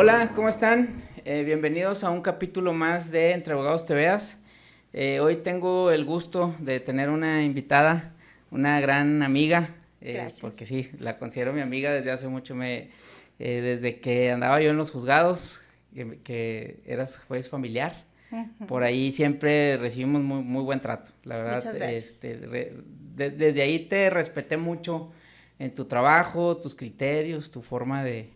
Hola, ¿cómo están? Bienvenidos a un capítulo más de Entre Abogados Te Veas. Hoy tengo el gusto de tener una invitada, una gran amiga, porque sí, la considero mi amiga desde hace mucho, desde que andaba yo en los juzgados, que eras juez familiar. Por ahí siempre recibimos muy buen trato, la verdad. Muchas gracias. Desde ahí te respeté mucho en tu trabajo, tus criterios, tu forma de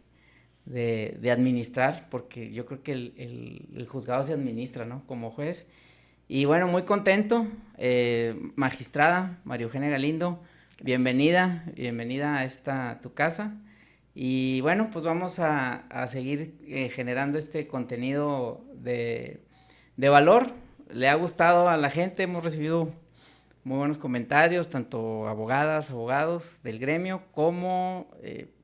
administrar, porque yo creo que el juzgado se administra, ¿no? Como juez. Y bueno, muy contento, magistrada María Eugenia Galindo, Gracias. bienvenida a tu casa. Y bueno, pues vamos a seguir generando este contenido de valor. Le ha gustado a la gente, hemos recibido muy buenos comentarios, tanto abogadas, abogados del gremio, como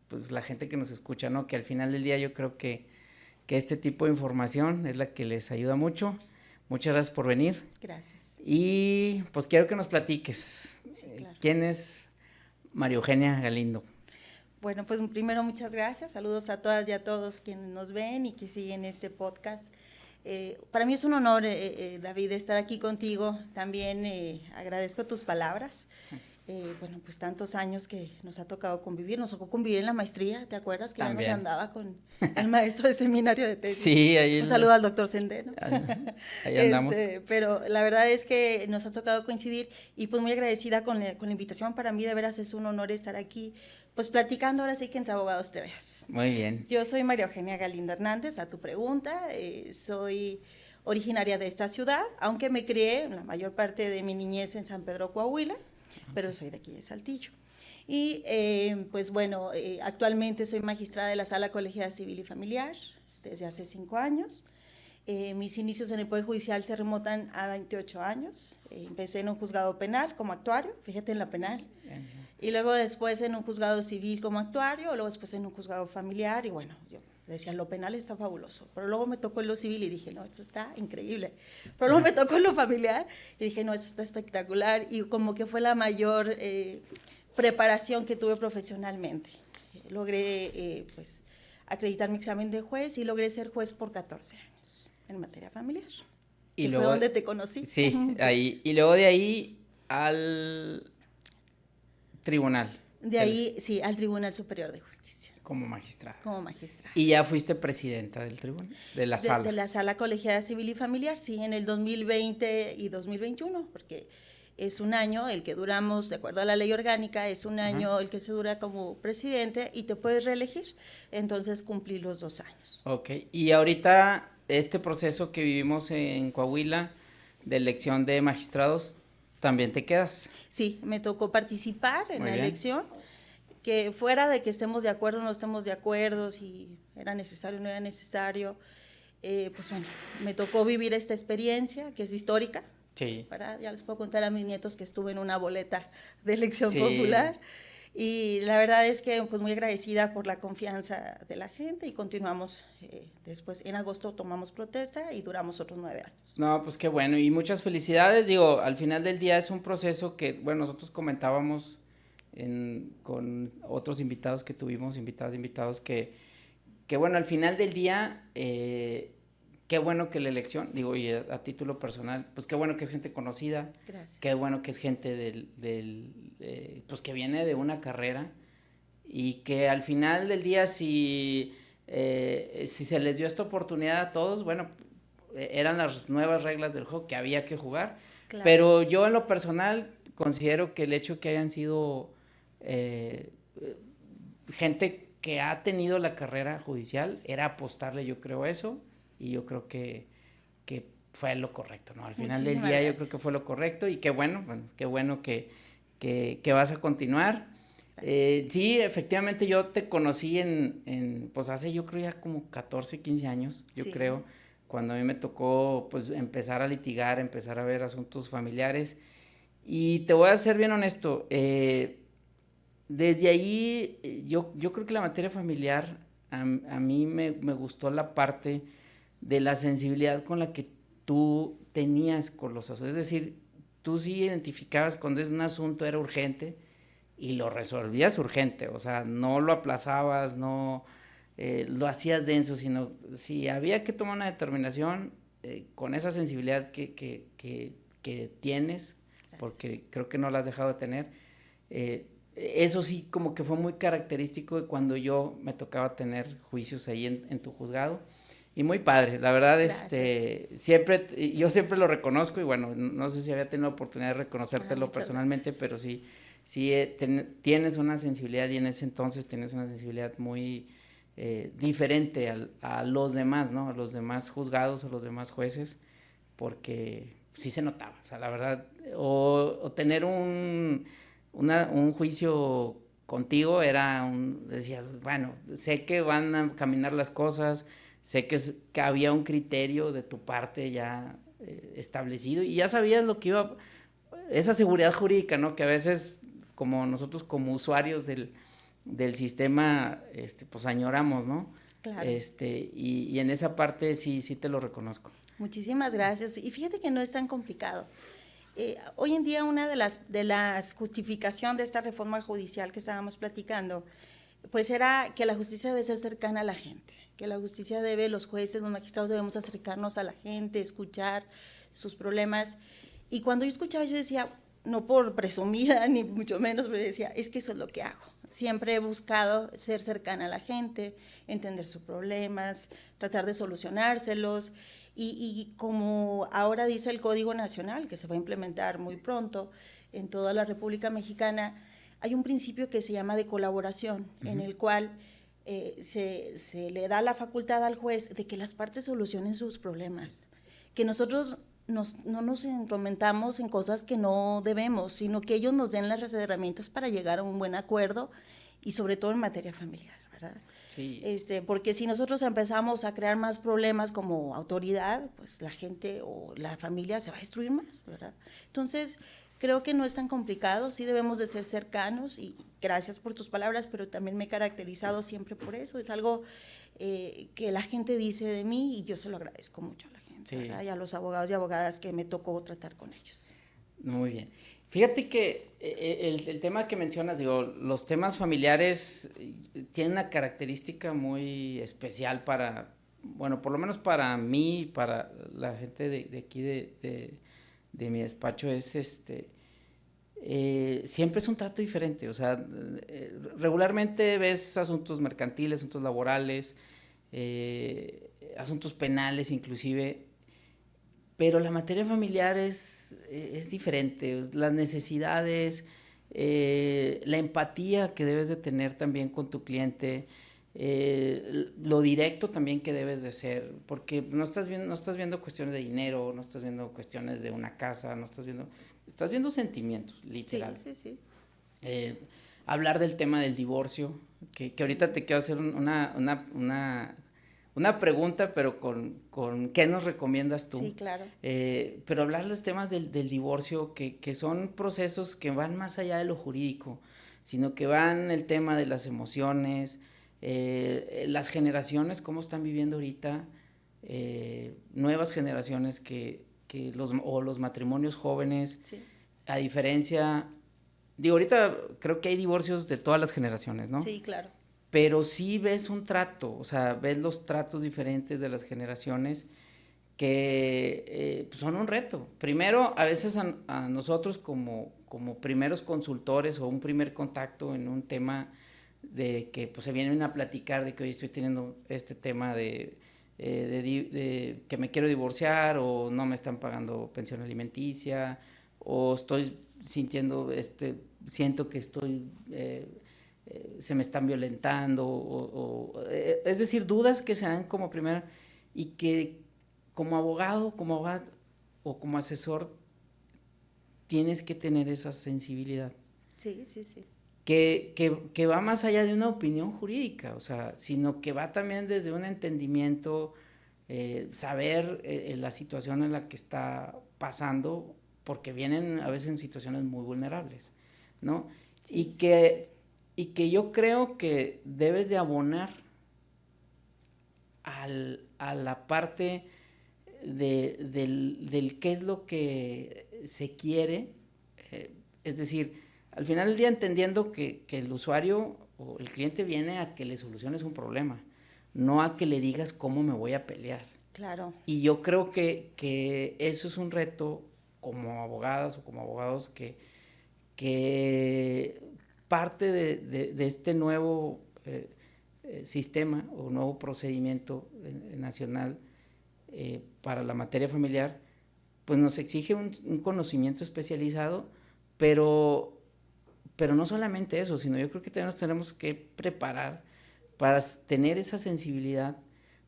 pues la gente que nos escucha, ¿no? Que al final del día yo creo que este tipo de información es la que les ayuda mucho. Muchas gracias por venir. Gracias. Y pues quiero que nos platiques. Sí, claro. ¿Quién es María Eugenia Galindo? Bueno, pues primero muchas gracias. Saludos a todas y a todos quienes nos ven y que siguen este podcast. Para mí es un honor, David, estar aquí contigo. También agradezco tus palabras. Bueno, pues tantos años que nos ha tocado convivir. Nos tocó convivir en la maestría, ¿te acuerdas? Que También. ya nos andaba con el maestro de seminario de tesis. Sí, ahí. Un saludo al doctor Sendeno. Ahí andamos. Pero la verdad es que nos ha tocado coincidir y pues muy agradecida con la invitación. Para mí de veras es un honor estar aquí, pues platicando ahora sí que Entre Abogados Te Veas. Muy bien. Yo soy María Eugenia Galindo Hernández, a tu pregunta. Soy originaria de esta ciudad, aunque me crié la mayor parte de mi niñez en San Pedro, Coahuila, pero soy de aquí de Saltillo. Y pues bueno, actualmente soy magistrada de la Sala Colegiada Civil y Familiar desde hace 5 años. Mis inicios en el Poder Judicial se remontan a 28 años. Empecé en un juzgado penal como actuario, fíjate en la penal. Y luego después en un juzgado civil como actuario, luego después en un juzgado familiar y bueno, yo decía, lo penal está fabuloso, pero luego me tocó en lo civil y dije, no, esto está increíble. Pero luego me tocó en lo familiar y dije, no, esto está espectacular y como que fue la mayor preparación que tuve profesionalmente. Logré pues acreditar mi examen de juez y logré ser juez por 14 años en materia familiar. Y luego, fue donde te conocí. Sí, ahí. Y luego de ahí al tribunal. De ahí, sí, al Tribunal Superior de Justicia. Como magistrada. Como magistrada. ¿Y ya fuiste presidenta del tribunal? De la sala. De la Sala Colegiada Civil y Familiar, sí, en el 2020 y 2021, porque es un año el que duramos, de acuerdo a la ley orgánica, es un año el que se dura como presidente y te puedes reelegir, entonces cumplí los 2 años. Ok, y ahorita este proceso que vivimos en Coahuila de elección de magistrados, ¿también te quedas? Sí, me tocó participar en la elección, que fuera de que estemos de acuerdo o no estemos de acuerdo, si era necesario o no era necesario, pues bueno, me tocó vivir esta experiencia que es histórica. Sí. Ya les puedo contar a mis nietos que estuve en una boleta de elección popular y la verdad es que pues muy agradecida por la confianza de la gente y continuamos después, en agosto tomamos protesta y duramos otros 9 años. No, pues qué bueno y muchas felicidades, digo, al final del día es un proceso que, bueno, nosotros comentábamos con otros invitados que tuvimos, invitados que bueno, al final del día, qué bueno que la elección, digo, y a título personal, pues qué bueno que es gente conocida. Gracias. Qué bueno que es gente pues que viene de una carrera y que al final del día si se les dio esta oportunidad a todos, bueno, eran las nuevas reglas del juego que había que jugar, claro. Pero yo en lo personal considero que el hecho que hayan sido gente que ha tenido la carrera judicial era apostarle, yo creo, eso, y yo creo que fue lo correcto, ¿no? Al final del día yo creo que fue lo correcto y qué bueno que vas a continuar. Sí, efectivamente yo te conocí pues hace yo creo ya como 14, 15 años, yo creo, cuando a mí me tocó pues empezar a litigar, empezar a ver asuntos familiares y te voy a ser bien honesto, desde ahí yo creo que la materia familiar a mí me gustó la parte de la sensibilidad con la que tú tenías con los asuntos, es decir, tú sí identificabas cuando un asunto era urgente y lo resolvías urgente, o sea, no lo aplazabas, no, lo hacías denso, sino si había que tomar una determinación con esa sensibilidad que tienes, gracias, porque creo que no la has dejado de tener, eso sí como que fue muy característico de cuando yo me tocaba tener juicios ahí en tu juzgado, y muy padre, la verdad, yo siempre lo reconozco, y bueno, no sé si había tenido la oportunidad de reconocértelo personalmente, gracias, pero sí tienes una sensibilidad, y en ese entonces tienes una sensibilidad muy diferente a los demás, ¿no? A los demás juzgados, a los demás jueces, porque sí se notaba, o sea, la verdad, o tener un juicio contigo decías, bueno, sé que van a caminar las cosas, sé que había un criterio de tu parte ya establecido, y ya sabías lo que esa seguridad jurídica, ¿no? Que a veces, como nosotros como usuarios del sistema, pues añoramos, ¿no? Claro. Y en esa parte sí te lo reconozco. Muchísimas gracias. Y fíjate que no es tan complicado. Hoy en día una de las justificación de esta reforma judicial que estábamos platicando, pues era que la justicia debe ser cercana a la gente, que la justicia los jueces, los magistrados debemos acercarnos a la gente, escuchar sus problemas. Y cuando yo escuchaba, yo decía, no por presumida ni mucho menos, pero decía, es que eso es lo que hago. Siempre he buscado ser cercana a la gente, entender sus problemas, tratar de solucionárselos. Y como ahora dice el Código Nacional, que se va a implementar muy pronto en toda la República Mexicana, hay un principio que se llama de colaboración, en el cual se le da la facultad al juez de que las partes solucionen sus problemas, que nosotros no nos entrometamos en cosas que no debemos, sino que ellos nos den las herramientas para llegar a un buen acuerdo, y sobre todo en materia familiar, ¿verdad? Sí. Porque si nosotros empezamos a crear más problemas como autoridad, pues la gente o la familia se va a destruir más, ¿verdad? Entonces, creo que no es tan complicado, sí debemos de ser cercanos, y gracias por tus palabras, pero también me he caracterizado siempre por eso, es algo que la gente dice de mí, y yo se lo agradezco mucho a la gente, sí, ¿verdad? Y a los abogados y abogadas que me tocó tratar con ellos. Muy bien. Fíjate que el tema que mencionas, digo, los temas familiares tienen una característica muy especial bueno, por lo menos para mí, para la gente de aquí de mi despacho, siempre es un trato diferente, o sea, regularmente ves asuntos mercantiles, asuntos laborales, asuntos penales inclusive, pero la materia familiar es diferente, las necesidades, la empatía que debes de tener también con tu cliente, lo directo también que debes de ser, porque no estás viendo cuestiones de dinero, no estás viendo cuestiones de una casa, estás viendo sentimientos, literal. Sí. Hablar del tema del divorcio, que ahorita te quiero hacer una pregunta, pero con ¿qué nos recomiendas tú? Sí, claro. Pero hablar de los temas del divorcio, que son procesos que van más allá de lo jurídico, sino que van el tema de las emociones, las generaciones, cómo están viviendo ahorita, nuevas generaciones o los matrimonios jóvenes, sí, a diferencia, digo, ahorita creo que hay divorcios de todas las generaciones, ¿no? Sí, claro. Pero sí ves un trato, o sea, ves los tratos diferentes de las generaciones que pues son un reto. Primero, a veces a nosotros como primeros consultores o un primer contacto en un tema de que pues se vienen a platicar de que hoy estoy teniendo este tema de que me quiero divorciar, o no me están pagando pensión alimenticia, o estoy siento que estoy... se me están violentando, es decir, dudas que se dan como primera, y que como abogado o como asesor tienes que tener esa sensibilidad. Sí. Que va más allá de una opinión jurídica, o sea, sino que va también desde un entendimiento, saber la situación en la que está pasando, porque vienen a veces en situaciones muy vulnerables, ¿no? Sí, y que yo creo que debes de abonar a la parte del qué es lo que se quiere, es decir, al final del día entendiendo que el usuario o el cliente viene a que le soluciones un problema, no a que le digas cómo me voy a pelear. Claro. Y yo creo que eso es un reto como abogadas o como abogados que parte de este nuevo sistema o nuevo procedimiento nacional para la materia familiar, pues nos exige un conocimiento especializado, pero no solamente eso, sino yo creo que nos tenemos que preparar para tener esa sensibilidad,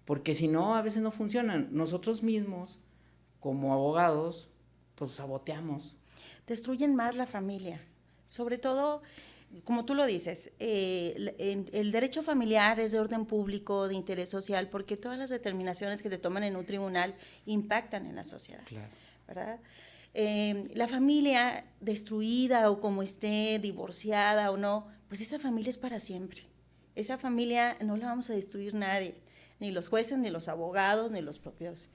porque si no, a veces no funcionan. Nosotros mismos, como abogados, pues saboteamos. Destruyen más la familia, sobre todo, como tú lo dices, el derecho familiar es de orden público, de interés social, porque todas las determinaciones que se toman en un tribunal impactan en la sociedad, claro, ¿verdad? La familia destruida o como esté, divorciada o no, pues esa familia es para siempre. Esa familia no la vamos a destruir nadie, ni los jueces, ni los abogados, ni los propios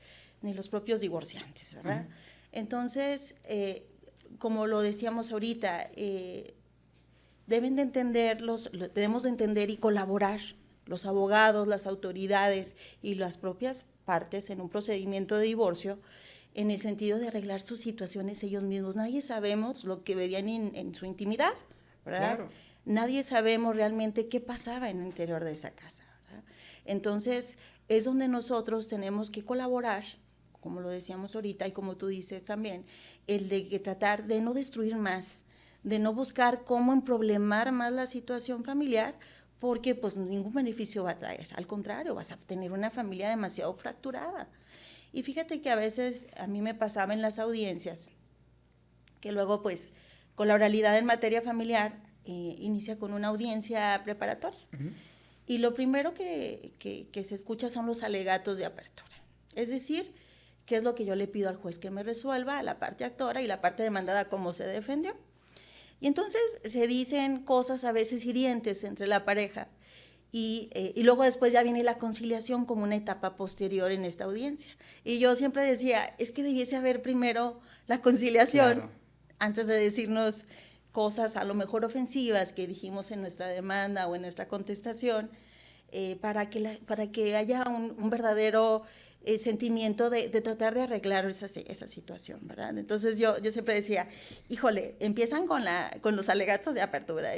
divorciantes, ¿verdad? Uh-huh. Entonces, como lo decíamos ahorita, debemos de entender y colaborar los abogados, las autoridades y las propias partes en un procedimiento de divorcio, en el sentido de arreglar sus situaciones ellos mismos. Nadie sabemos lo que vivían en su intimidad, ¿verdad? Claro. Nadie sabemos realmente qué pasaba en el interior de esa casa, ¿verdad? Entonces, es donde nosotros tenemos que colaborar, como lo decíamos ahorita y como tú dices también, el de que tratar de no destruir más, de no buscar cómo emproblemar más la situación familiar, porque pues ningún beneficio va a traer. Al contrario, vas a tener una familia demasiado fracturada. Y fíjate que a veces a mí me pasaba en las audiencias, que luego pues con la oralidad en materia familiar inicia con una audiencia preparatoria. Uh-huh. Y lo primero que se escucha son los alegatos de apertura. Es decir, qué es lo que yo le pido al juez que me resuelva, a la parte actora y la parte demandada cómo se defendió. Y entonces se dicen cosas a veces hirientes entre la pareja. Y luego después ya viene la conciliación como una etapa posterior en esta audiencia. Y yo siempre decía, es que debiese haber primero la conciliación, claro, antes de decirnos cosas a lo mejor ofensivas que dijimos en nuestra demanda o en nuestra contestación, para que haya un verdadero sentimiento de tratar de arreglar esa situación, ¿verdad? Entonces yo siempre decía, híjole, empiezan con los alegatos de apertura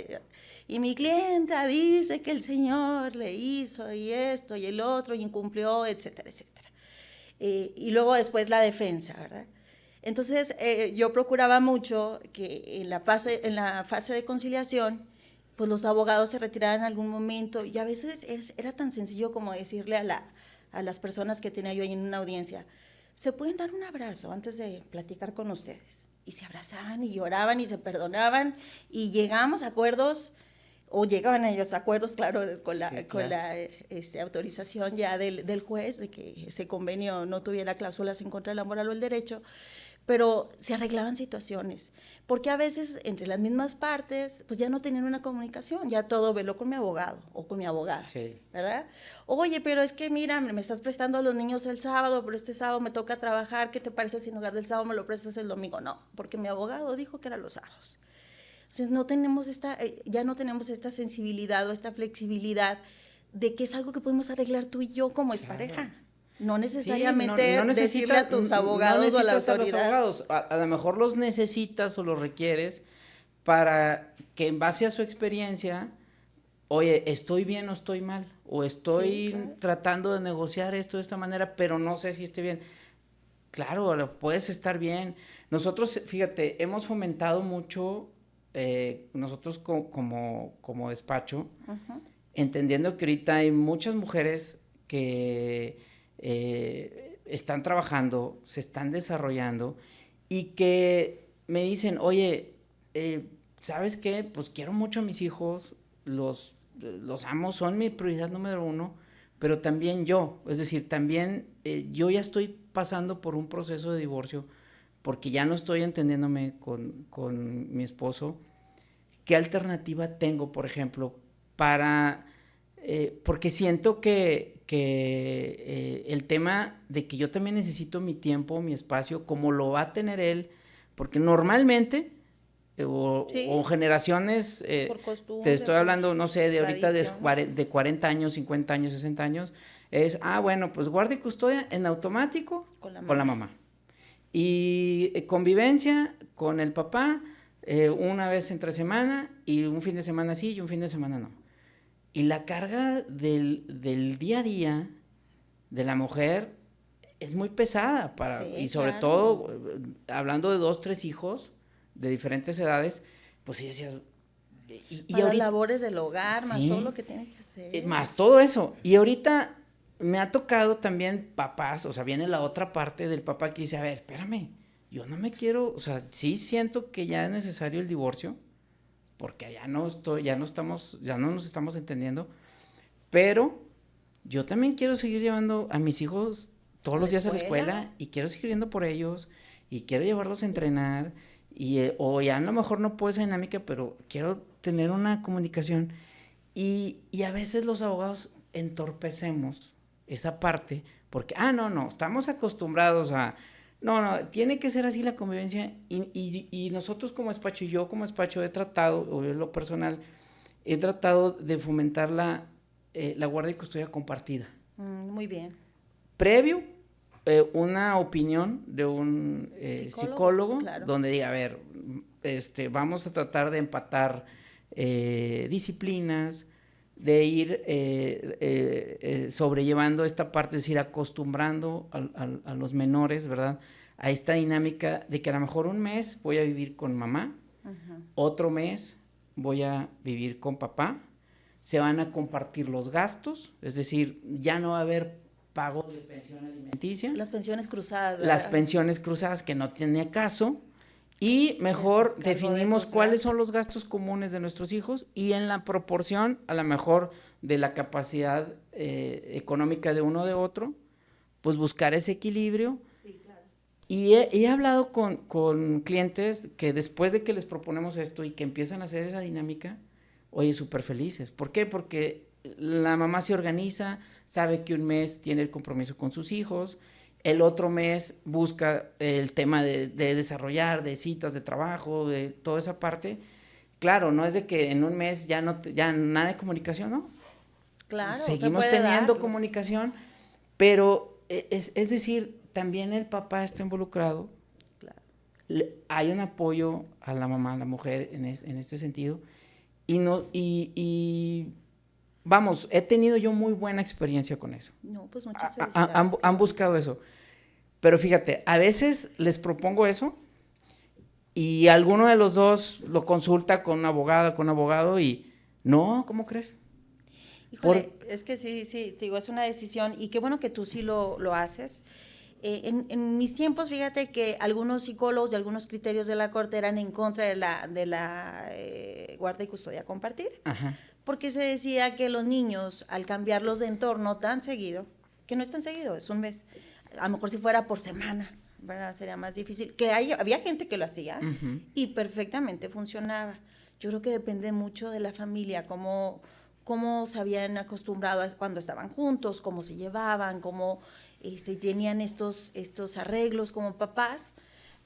y mi clienta dice que el señor le hizo y esto y el otro y incumplió, etcétera, etcétera. Y luego después la defensa, ¿verdad? Entonces yo procuraba mucho que en la fase de conciliación, pues los abogados se retiraran en algún momento y a veces era tan sencillo como decirle a las personas que tenía yo ahí en una audiencia, ¿se pueden dar un abrazo antes de platicar con ustedes? Y se abrazaban y lloraban y se perdonaban y llegamos a acuerdos, o llegaban ellos a acuerdos, claro, con la autorización ya del juez de que ese convenio no tuviera cláusulas en contra de la moral o el derecho, pero se arreglaban situaciones, porque a veces entre las mismas partes, pues ya no tenían una comunicación, ya todo veló con mi abogado o con mi abogada, sí, ¿verdad? Oye, pero es que mira, me estás prestando a los niños el sábado, pero este sábado me toca trabajar, ¿qué te parece si en lugar del sábado me lo prestas el domingo? No, porque mi abogado dijo que eran los sábados. Entonces ya no tenemos esta sensibilidad o esta flexibilidad de que es algo que podemos arreglar tú y yo como expareja. No necesariamente sí, no decirle a tus abogados o a la autoridad. A los abogados. A lo mejor los necesitas o los requieres para que en base a su experiencia, oye, estoy bien o estoy mal, o estoy tratando de negociar esto de esta manera, pero no sé si esté bien. Claro, puedes estar bien. Nosotros, fíjate, hemos fomentado mucho, nosotros como despacho, uh-huh, entendiendo que ahorita hay muchas mujeres que están trabajando, se están desarrollando y que me dicen, oye, ¿sabes qué? Pues quiero mucho a mis hijos, los amo, son mi prioridad número uno, pero también yo, es decir, también yo ya estoy pasando por un proceso de divorcio porque ya no estoy entendiéndome con mi esposo. ¿Qué alternativa tengo, por ejemplo, para... porque siento que el tema de que yo también necesito mi tiempo, mi espacio, como lo va a tener él, porque normalmente Sí. o generaciones, Por costumbre, te estoy por hablando, no sé, de ahorita tradición. de 40 años, 50 años, 60 años, bueno, pues guarda y custodia en automático con la mamá. Y convivencia con el papá una vez entre semana y un fin de semana sí y un fin de semana no. Y la carga del día a día de la mujer es muy pesada Sí, y sobre claro. todo hablando de 2, 3 hijos de diferentes edades, pues sí decías y Más las ahorita labores del hogar, más todo lo sí, que tiene que hacer. más todo eso. Y ahorita me ha tocado también papás, o sea, viene la otra parte del papá que dice, a ver, espérame, yo no me quiero, o sea, sí siento que ya es necesario el divorcio, porque ya no nos estamos entendiendo, pero yo también quiero seguir llevando a mis hijos todos los días a la escuela y quiero seguir yendo por ellos y quiero llevarlos a entrenar o ya a lo mejor no puedo esa dinámica, pero quiero tener una comunicación y a veces los abogados entorpecemos esa parte porque, no, estamos acostumbrados no, tiene que ser así la convivencia y nosotros como despacho y yo como despacho he tratado, o en lo personal, he tratado de fomentar la guardia y custodia compartida. Muy bien. Previo, una opinión de un psicólogo claro. donde diga, a ver, vamos a tratar de empatar disciplinas, de ir sobrellevando esta parte, es decir, acostumbrando a los menores, ¿verdad? A esta dinámica de que a lo mejor un mes voy a vivir con mamá, otro mes voy a vivir con papá, se van a compartir los gastos, es decir, ya no va a haber pago de pensión alimenticia. Las pensiones cruzadas. Las pensiones cruzadas que no tiene caso. Y mejor definimos cuáles son los gastos comunes de nuestros hijos y en la proporción, a lo mejor, de la capacidad económica de uno o de otro, pues buscar ese equilibrio. Sí, claro. Y he hablado con clientes que después de que les proponemos esto y que empiezan a hacer esa dinámica, oye, súper felices. ¿Por qué? Porque la mamá se organiza, sabe que un mes tiene el compromiso con sus hijos, el otro mes busca el tema de desarrollar, de citas de trabajo, de toda esa parte. Claro, no es de que en un mes ya nada de comunicación, ¿no? Claro, seguimos teniendo comunicación, pero es decir, también el papá está involucrado. Claro. Hay un apoyo a la mamá, a la mujer en este sentido. Y vamos, he tenido yo muy buena experiencia con eso. No, pues muchas felicidades. Han buscado eso. Pero fíjate, a veces les propongo eso y alguno de los dos lo consulta con una abogada, con un abogado y no, ¿cómo crees? Híjole, es que sí, te digo, es una decisión y qué bueno que tú sí lo haces. En mis tiempos, fíjate que algunos psicólogos y algunos criterios de la Corte eran en contra de la guarda y custodia compartida. Ajá. Porque se decía que los niños, al cambiarlos de entorno tan seguido, que no es tan seguido, es un mes, a lo mejor si fuera por semana, ¿verdad? Sería más difícil. Que había gente que lo hacía y perfectamente funcionaba. Yo creo que depende mucho de la familia, cómo se habían acostumbrado cuando estaban juntos, cómo se llevaban, cómo tenían estos arreglos como papás,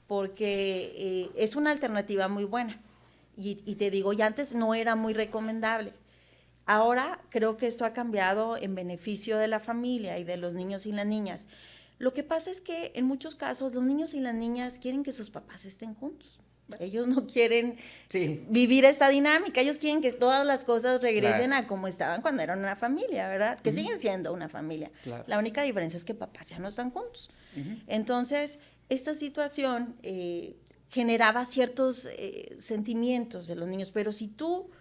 porque es una alternativa muy buena. Y te digo, ya antes no era muy recomendable. Ahora creo que esto ha cambiado en beneficio de la familia y de los niños y las niñas. Lo que pasa es que en muchos casos los niños y las niñas quieren que sus papás estén juntos. Ellos no quieren vivir esta dinámica, ellos quieren que todas las cosas regresen a como estaban cuando eran una familia, ¿verdad? Que siguen siendo una familia. Claro. La única diferencia es que papás ya no están juntos. Entonces, esta situación generaba ciertos sentimientos de los niños, pero si tú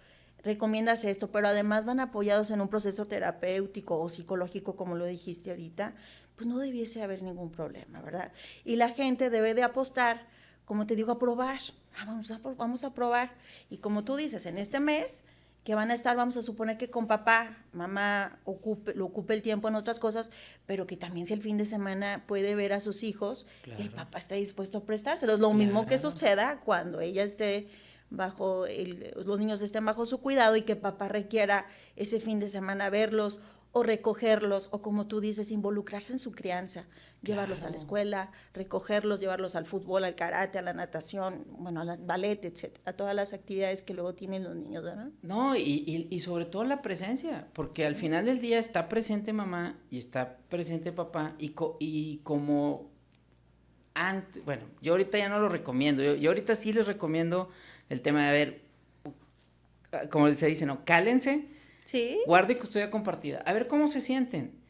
recomiendas esto, pero además van apoyados en un proceso terapéutico o psicológico, como lo dijiste ahorita, pues no debiese haber ningún problema, ¿verdad? Y la gente debe de apostar, como te digo, a probar. Vamos a probar. Y como tú dices, en este mes que van a estar, vamos a suponer que con papá, mamá lo ocupe el tiempo en otras cosas, pero que también si el fin de semana puede ver a sus hijos, claro, el papá está dispuesto a prestárselos. Lo mismo que suceda cuando ella esté los niños estén bajo su cuidado y que papá requiera ese fin de semana verlos o recogerlos, o como tú dices, involucrarse en su crianza, llevarlos a la escuela, recogerlos, llevarlos al fútbol, al karate, a la natación, bueno, al ballet, etcétera, a todas las actividades que luego tienen los niños, ¿verdad? No, y sobre todo la presencia, porque al final del día está presente mamá y está presente papá, y como antes, bueno, yo ahorita ya no lo recomiendo, yo ahorita sí les recomiendo el tema de, a ver, como se dice, ¿no? Cálense, sí, guarda y custodia compartida, a ver cómo se sienten.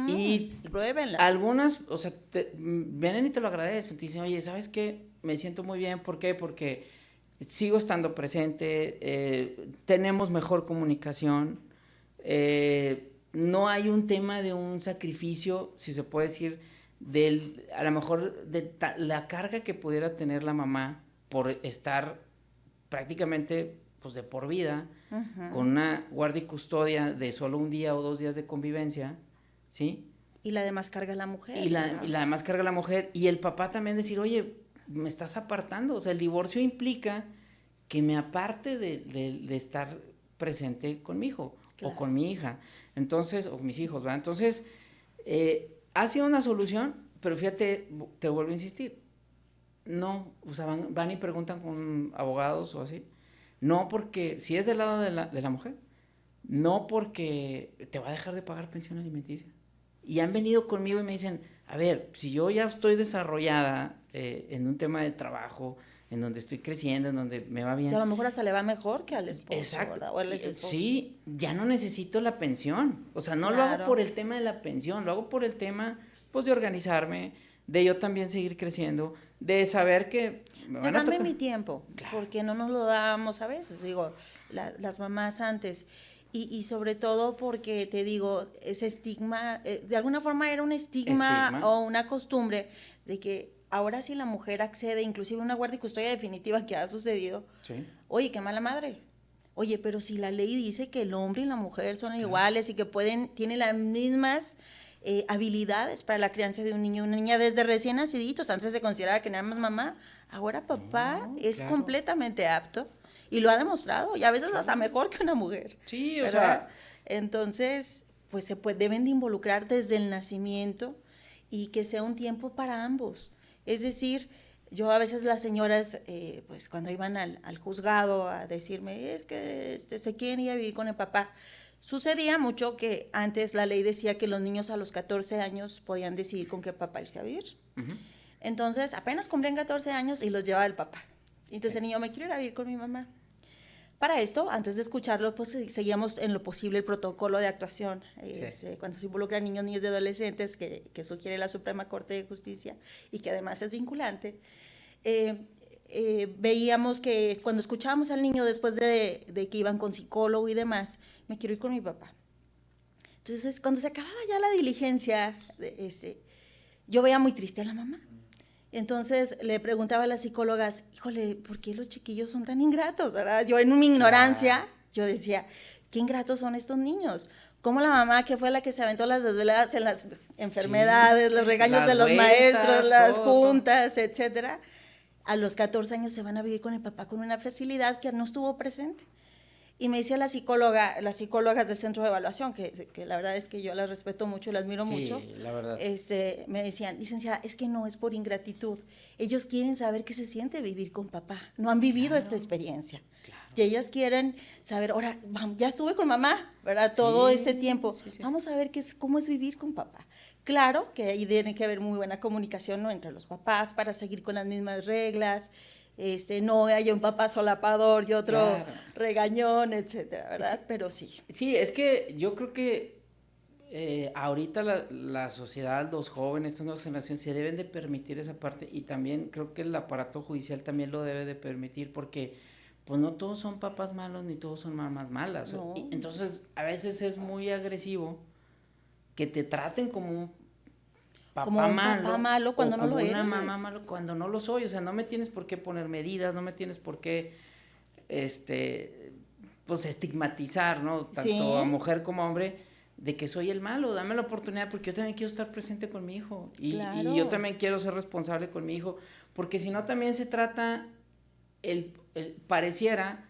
Y pruébenla. Algunas, o sea, vienen y te lo agradecen, te dicen, oye, ¿sabes qué? Me siento muy bien, ¿por qué? Porque sigo estando presente, tenemos mejor comunicación, no hay un tema de un sacrificio, si se puede decir, a lo mejor de la carga que pudiera tener la mamá por estar prácticamente pues de por vida, con una guardia y custodia de solo un día o 2 días de convivencia, ¿sí? Y la demás carga la mujer. Y la demás carga la mujer, y el papá también decir, oye, me estás apartando, o sea, el divorcio implica que me aparte de estar presente con mi hijo, claro, o con mi hija, entonces, o mis hijos, ¿verdad? Entonces, ha sido una solución, pero fíjate, te vuelvo a insistir, no, o sea, van y preguntan con abogados o así, no porque, si es del lado de la mujer, no porque te va a dejar de pagar pensión alimenticia. Y han venido conmigo y me dicen, a ver, si yo ya estoy desarrollada en un tema de trabajo, en donde estoy creciendo, en donde me va bien. Y a lo mejor hasta le va mejor que al esposo. Exacto. ¿Verdad? O al esposo. Sí, ya no necesito la pensión. O sea, no claro, lo hago por el tema de la pensión, lo hago por el tema, pues, de organizarme, de yo también seguir creciendo, de saber que me van a tocar. Mi tiempo, claro, porque no nos lo damos a veces, digo, las mamás antes. Y sobre todo porque, te digo, ese estigma, de alguna forma era un estigma o una costumbre de que ahora sí la mujer accede, inclusive una guardia y custodia definitiva que ha sucedido, sí, oye, qué mala madre. Oye, pero si la ley dice que el hombre y la mujer son iguales y que tienen las mismas habilidades para la crianza de un niño o una niña desde recién naciditos, antes se consideraba que nada más mamá, ahora papá es completamente apto. Y lo ha demostrado, y a veces hasta mejor que una mujer. Sí, o sea. Entonces, pues deben de involucrar desde el nacimiento y que sea un tiempo para ambos. Es decir, yo a veces las señoras, pues cuando iban al juzgado a decirme, es que se quieren ir a vivir con el papá, sucedía mucho que antes la ley decía que los niños a los 14 años podían decidir con qué papá irse a vivir. Entonces, apenas cumplían 14 años y los llevaba el papá. Entonces el niño, me quiero ir a vivir con mi mamá. Para esto, antes de escucharlo, pues seguíamos en lo posible el protocolo de actuación. Cuando se involucran niños, niñas y adolescentes, que sugiere la Suprema Corte de Justicia y que además es vinculante, veíamos que cuando escuchábamos al niño después de que iban con psicólogo y demás, me quiero ir con mi papá. Entonces, cuando se acababa ya la diligencia, yo veía muy triste a la mamá. Entonces le preguntaba a las psicólogas, híjole, ¿por qué los chiquillos son tan ingratos? ¿Verdad? Yo en mi ignorancia, yo decía, ¿qué ingratos son estos niños? ¿Cómo la mamá, que fue la que se aventó las desveladas en las enfermedades, los regaños de los maestros, las juntas, etcétera, a los 14 años se van a vivir con el papá con una facilidad que no estuvo presente? Y me decía las psicólogas del centro de evaluación, que la verdad es que yo las respeto mucho y las admiro mucho, la verdad. Me decían, licenciada, es que no es por ingratitud, ellos quieren saber qué se siente vivir con papá, no han vivido esta experiencia. Claro. Y ellas quieren saber, ahora, ya estuve con mamá, ¿verdad? Todo este tiempo, vamos a ver cómo es vivir con papá. Claro que ahí tiene que haber muy buena comunicación, ¿no?, entre los papás para seguir con las mismas reglas, no haya un papá solapador y otro regañón, etcétera, ¿verdad? Sí, pero sí. Sí, es que yo creo que ahorita la sociedad, los jóvenes, estas nuevas generaciones se deben de permitir esa parte, y también creo que el aparato judicial también lo debe de permitir, porque pues no todos son papás malos ni todos son mamás malas. No. Entonces a veces es muy agresivo que te traten como un papá malo cuando no lo eres. Una mamá malo cuando no lo soy. O sea, no me tienes por qué poner medidas, no me tienes por qué pues estigmatizar, ¿no? Tanto a mujer como a hombre, de que soy el malo. Dame la oportunidad, porque yo también quiero estar presente con mi hijo y yo también quiero ser responsable con mi hijo, porque si no también se trata pareciera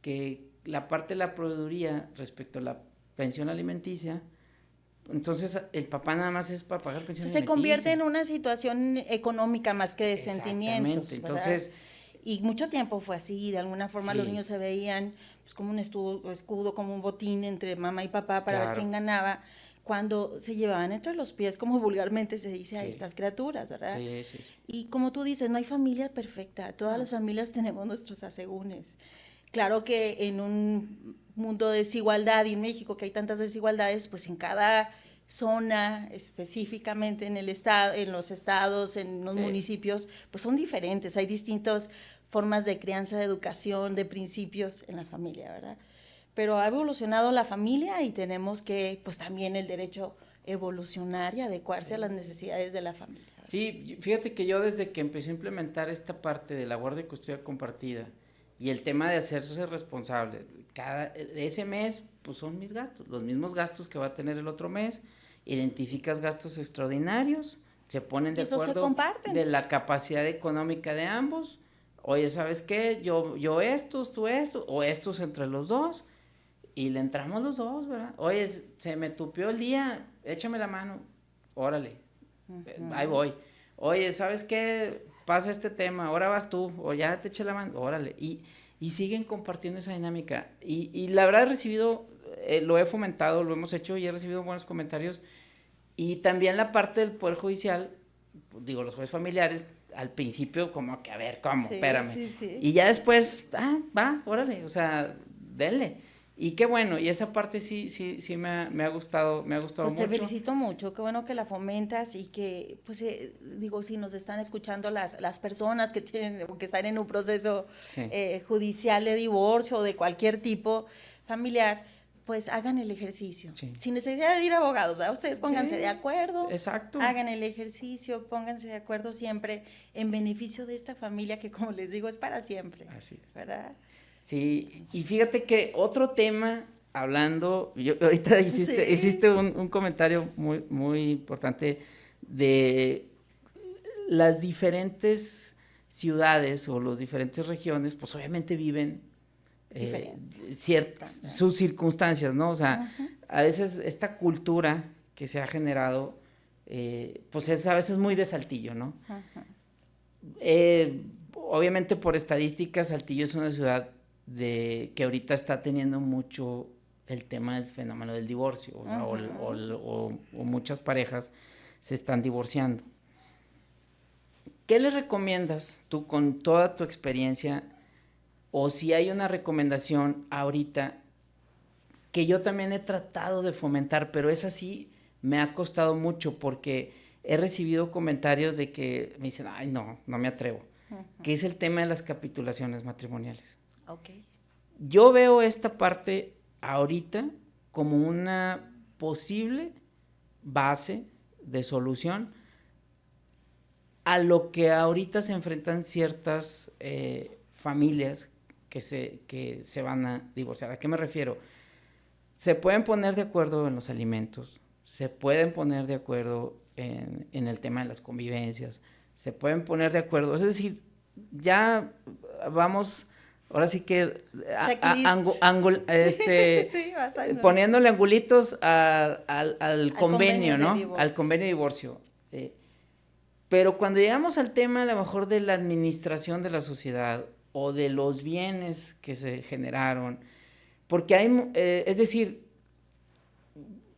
que la parte de la proveeduría respecto a la pensión alimenticia entonces el papá nada más es para pagar pensión Se convierte en una situación económica más que de sentimientos, ¿verdad? Entonces, y mucho tiempo fue así, de alguna forma los niños se veían pues, como un escudo, como un botín entre mamá y papá para ver quién ganaba, cuando se llevaban entre los pies, como vulgarmente se dice a estas criaturas, ¿verdad? Sí. Y como tú dices, no hay familia perfecta, todas las familias tenemos nuestros asegúnes. Claro que en un mundo de desigualdad, y en México que hay tantas desigualdades, pues en cada zona, específicamente en el estado, en los estados, en los municipios, pues son diferentes, hay distintas formas de crianza, de educación, de principios en la familia, ¿verdad? Pero ha evolucionado la familia y tenemos que, pues también el derecho evolucionar y adecuarse a las necesidades de la familia, ¿verdad? Sí, fíjate que yo desde que empecé a implementar esta parte de la guardia y custodia compartida y el tema de hacerse responsable, ese mes pues son mis gastos, los mismos gastos que va a tener el otro mes, identificas gastos extraordinarios, se ponen de acuerdo de la capacidad económica de ambos, oye, ¿sabes qué? Yo estos, tú estos, o estos entre los dos, y le entramos los dos, ¿verdad? Oye, se me tupió el día, échame la mano, órale, ahí voy. Oye, ¿sabes qué? Pasa este tema, ahora vas tú, o ya te eché la mano, órale. Y siguen compartiendo esa dinámica. Y la verdad he recibido, lo he fomentado, lo hemos hecho y he recibido buenos comentarios. Y también la parte del Poder Judicial, digo, los jueces familiares, al principio como que, a ver, ¿cómo? Espérame. Y ya después, va, órale, o sea, denle. Y qué bueno, y esa parte sí me ha gustado mucho. Pues te felicito mucho, qué bueno que la fomentas y que, pues, digo, si nos están escuchando las personas que están en un proceso judicial de divorcio o de cualquier tipo familiar, pues hagan el ejercicio, sin necesidad de ir a abogados, ¿verdad? Ustedes pónganse de acuerdo, hagan el ejercicio, pónganse de acuerdo siempre en beneficio de esta familia que, como les digo, es para siempre. Así es. ¿Verdad? Sí, y fíjate que otro tema, hablando, ahorita hiciste un comentario muy, muy importante de las diferentes ciudades o las diferentes regiones, pues obviamente viven sus circunstancias, ¿no? O sea, a veces esta cultura que se ha generado, pues es a veces muy de Saltillo, ¿no? Obviamente por estadísticas, Saltillo es una ciudad que ahorita está teniendo mucho el tema del fenómeno del divorcio, o sea, o muchas parejas se están divorciando. ¿Qué les recomiendas tú con toda tu experiencia, o si hay una recomendación ahorita que yo también he tratado de fomentar, pero esa sí me ha costado mucho porque he recibido comentarios de que me dicen, ay, no me atrevo, que es el tema de las capitulaciones matrimoniales. Okay. Yo veo esta parte ahorita como una posible base de solución a lo que ahorita se enfrentan ciertas familias que se van a divorciar. ¿A qué me refiero? Se pueden poner de acuerdo en los alimentos, se pueden poner de acuerdo en el tema de las convivencias, se pueden poner de acuerdo, es decir, ya vamos... Ahora sí que poniéndole angulitos al convenio, ¿no? Al convenio de divorcio. Pero cuando llegamos al tema a lo mejor de la administración de la sociedad o de los bienes que se generaron, porque hay, es decir,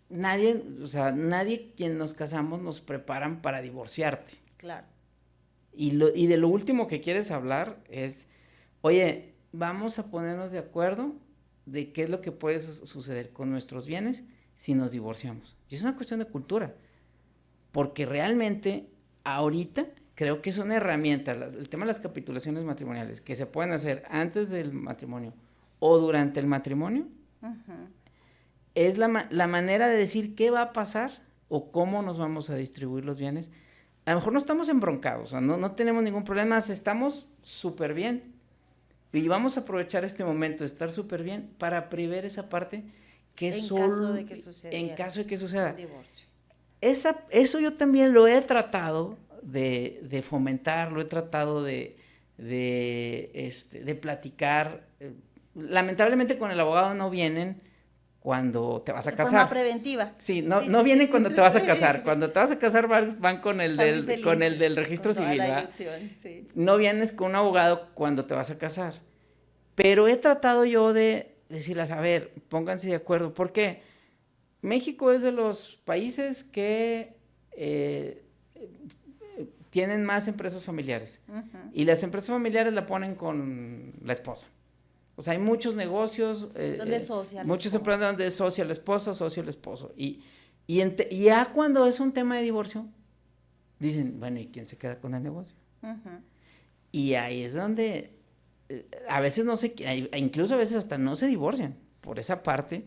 nadie quien nos casamos nos preparan para divorciarte. Claro. Y de lo último que quieres hablar es, oye, vamos a ponernos de acuerdo de qué es lo que puede suceder con nuestros bienes si nos divorciamos. Y es una cuestión de cultura, porque realmente ahorita creo que es una herramienta, el tema de las capitulaciones matrimoniales, que se pueden hacer antes del matrimonio o durante el matrimonio, es la manera de decir qué va a pasar o cómo nos vamos a distribuir los bienes. A lo mejor no estamos embroncados, o sea, no tenemos ningún problema, estamos súper bien. Y vamos a aprovechar este momento de estar súper bien para prever esa parte que en caso de que suceda. Un divorcio. Eso yo también lo he tratado de fomentar, lo he tratado de platicar. Lamentablemente con el abogado no vienen cuando te vas a de casar. forma preventiva. Sí, no vienen cuando te vas a Sí. casar. Cuando te vas a casar van con el Están muy con el felices, del registro con toda civil, la ¿verdad? ilusión, sí. No vienes con un abogado cuando te vas a casar. Pero he tratado yo de decirles, a ver, pónganse de acuerdo. ¿Por qué? México es de los países que tienen más empresas familiares. Uh-huh. Y las empresas familiares la ponen con la esposa. O sea, hay muchos negocios. Donde es socia muchos la empresas donde es socio el esposo. Y ya cuando es un tema de divorcio, dicen, bueno, ¿y quién se queda con el negocio? Uh-huh. Y ahí es donde a veces no se, incluso a veces hasta no se divorcian por esa parte.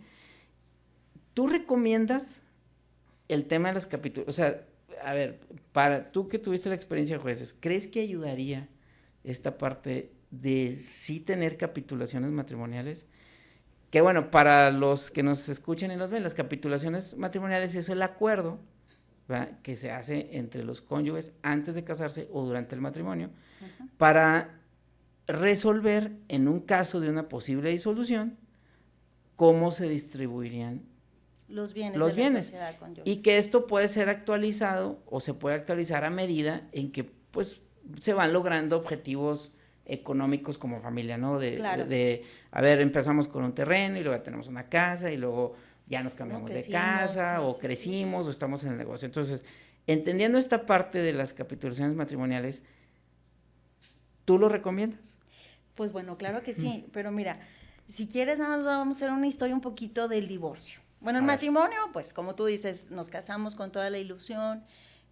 ¿Tú recomiendas el tema de las capitulaciones? O sea, a ver, para tú que tuviste la experiencia de jueces, ¿crees que ayudaría esta parte de sí tener capitulaciones matrimoniales? Que bueno, para los que nos escuchan y nos ven, las capitulaciones matrimoniales es el acuerdo, ¿verdad?, que se hace entre los cónyuges antes de casarse o durante el matrimonio, uh-huh, para resolver en un caso de una posible disolución cómo se distribuirían los bienes los de bienes. La sociedad conyugal. Y que esto puede ser actualizado o se puede actualizar a medida en que pues se van logrando objetivos económicos como familia, ¿no? Claro. A ver, empezamos con un terreno y luego ya tenemos una casa y luego ya nos cambiamos de casa, sí, o crecimos, o estamos en el negocio. Entonces, entendiendo esta parte de las capitulaciones matrimoniales, ¿tú lo recomiendas? Pues bueno, claro que sí, pero mira, si quieres nada más vamos a hacer una historia un poquito del divorcio. Bueno, el matrimonio, pues como tú dices, nos casamos con toda la ilusión,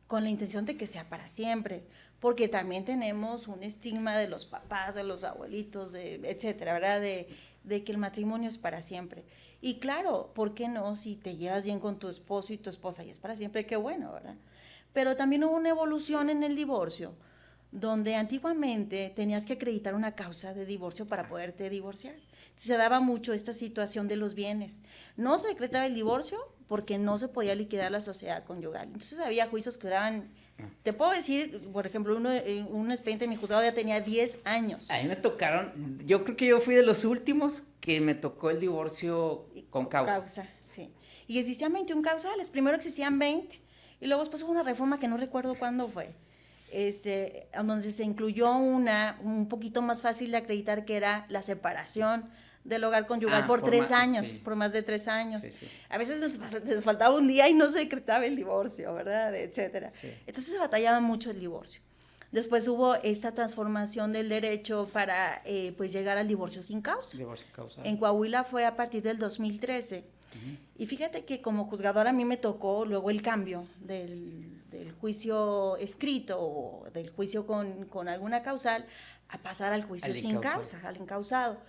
con la intención de que sea para siempre, porque también tenemos un estigma de los papás, de los abuelitos, etcétera, ¿verdad? De que el matrimonio es para siempre. Y claro, ¿por qué no? Si te llevas bien con tu esposo y tu esposa y es para siempre, qué bueno, ¿verdad? Pero también hubo una evolución en el divorcio, donde antiguamente tenías que acreditar una causa de divorcio para poderte divorciar. Se daba mucho esta situación de los bienes. No se decretaba el divorcio porque no se podía liquidar la sociedad conyugal. Entonces había juicios que duraban, te puedo decir, por ejemplo, un expediente de mi juzgado ya tenía 10 años. A mí me tocaron, yo creo que yo fui de los últimos que me tocó el divorcio con causa. Sí. Y existían 21 causales, primero existían 20 y luego después hubo una reforma que no recuerdo cuándo fue. Donde se incluyó un poquito más fácil de acreditar, que era la separación del hogar conyugal por 3 años, sí, por más de 3 años. Sí, sí. A veces les faltaba un día y no se decretaba el divorcio, ¿verdad? Etcétera. Sí. Entonces se batallaba mucho el divorcio. Después hubo esta transformación del derecho para pues llegar al divorcio sin causa. Divorcio sin causa. En Coahuila fue a partir del 2013. Y fíjate que como juzgadora a mí me tocó luego el cambio del juicio escrito o del juicio con alguna causal a pasar al juicio sin causa, al encausado.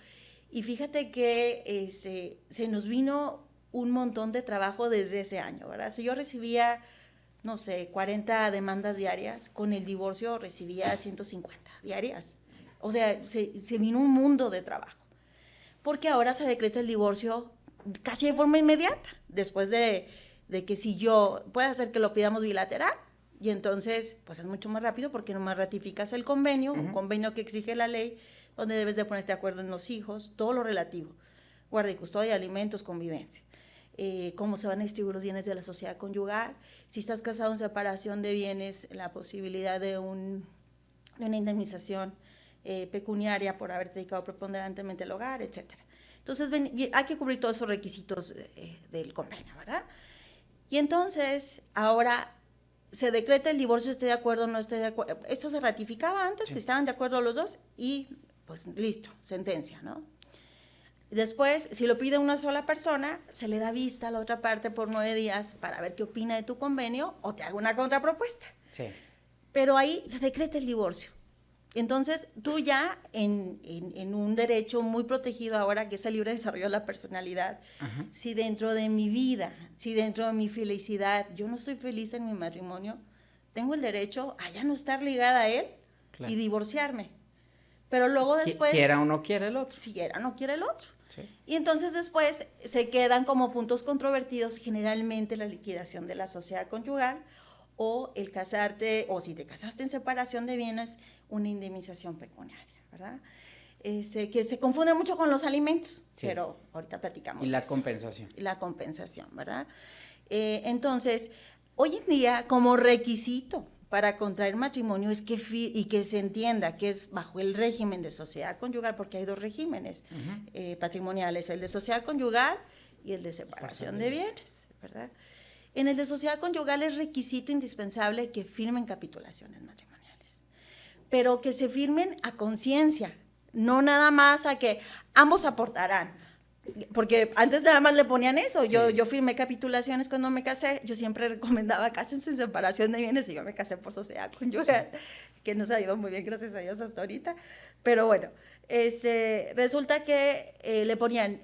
Y fíjate que se nos vino un montón de trabajo desde ese año, ¿verdad? Si yo recibía, no sé, 40 demandas diarias, con el divorcio recibía 150 diarias. O sea, se vino un mundo de trabajo. Porque ahora se decreta el divorcio casi de forma inmediata, después de que si yo puede hacer que lo pidamos bilateral, y entonces pues es mucho más rápido porque nomás ratificas el convenio, un convenio que exige la ley, donde debes de ponerte de acuerdo en los hijos, todo lo relativo, guarda y custodia, alimentos, convivencia, cómo se van a distribuir los bienes de la sociedad conyugal, si estás casado en separación de bienes, la posibilidad de una indemnización pecuniaria por haberte dedicado preponderantemente al hogar, etcétera. Entonces, hay que cubrir todos esos requisitos del convenio, ¿verdad? Y entonces, ahora se decreta el divorcio, esté de acuerdo o no esté de acuerdo. Esto se ratificaba antes, sí, que estaban de acuerdo los dos, y pues listo, sentencia, ¿no? Después, si lo pide una sola persona, se le da vista a la otra parte por 9 días para ver qué opina de tu convenio o te haga una contrapropuesta. Sí. Pero ahí se decreta el divorcio. Entonces, tú ya en un derecho muy protegido ahora, que es el libre desarrollo de la personalidad, ajá, si dentro de mi vida, si dentro de mi felicidad, yo no soy feliz en mi matrimonio, tengo el derecho a ya no estar ligada a él, claro, y divorciarme. Pero luego después... Quiera o no quiere el otro. Si quiera o no quiere el otro. Sí. Y entonces después se quedan como puntos controvertidos generalmente la liquidación de la sociedad conyugal, o el casarte, o si te casaste en separación de bienes, una indemnización pecuniaria, ¿verdad? que se confunde mucho con los alimentos, sí, pero ahorita platicamos. Y la compensación. La compensación, ¿verdad? Entonces, hoy en día, como requisito para contraer matrimonio es y que se entienda que es bajo el régimen de sociedad conyugal, porque hay dos regímenes patrimoniales, el de sociedad conyugal y el de separación de bienes, ¿verdad? En el de sociedad conyugal es requisito indispensable que firmen capitulaciones matrimoniales, pero que se firmen a conciencia, no nada más a que ambos aportarán, porque antes nada más le ponían eso. Sí. Yo firmé capitulaciones cuando me casé, yo siempre recomendaba cásense en separación de bienes y yo me casé por sociedad conyugal, sí, que nos ha ido muy bien, gracias a Dios, hasta ahorita, pero bueno, resulta que le ponían,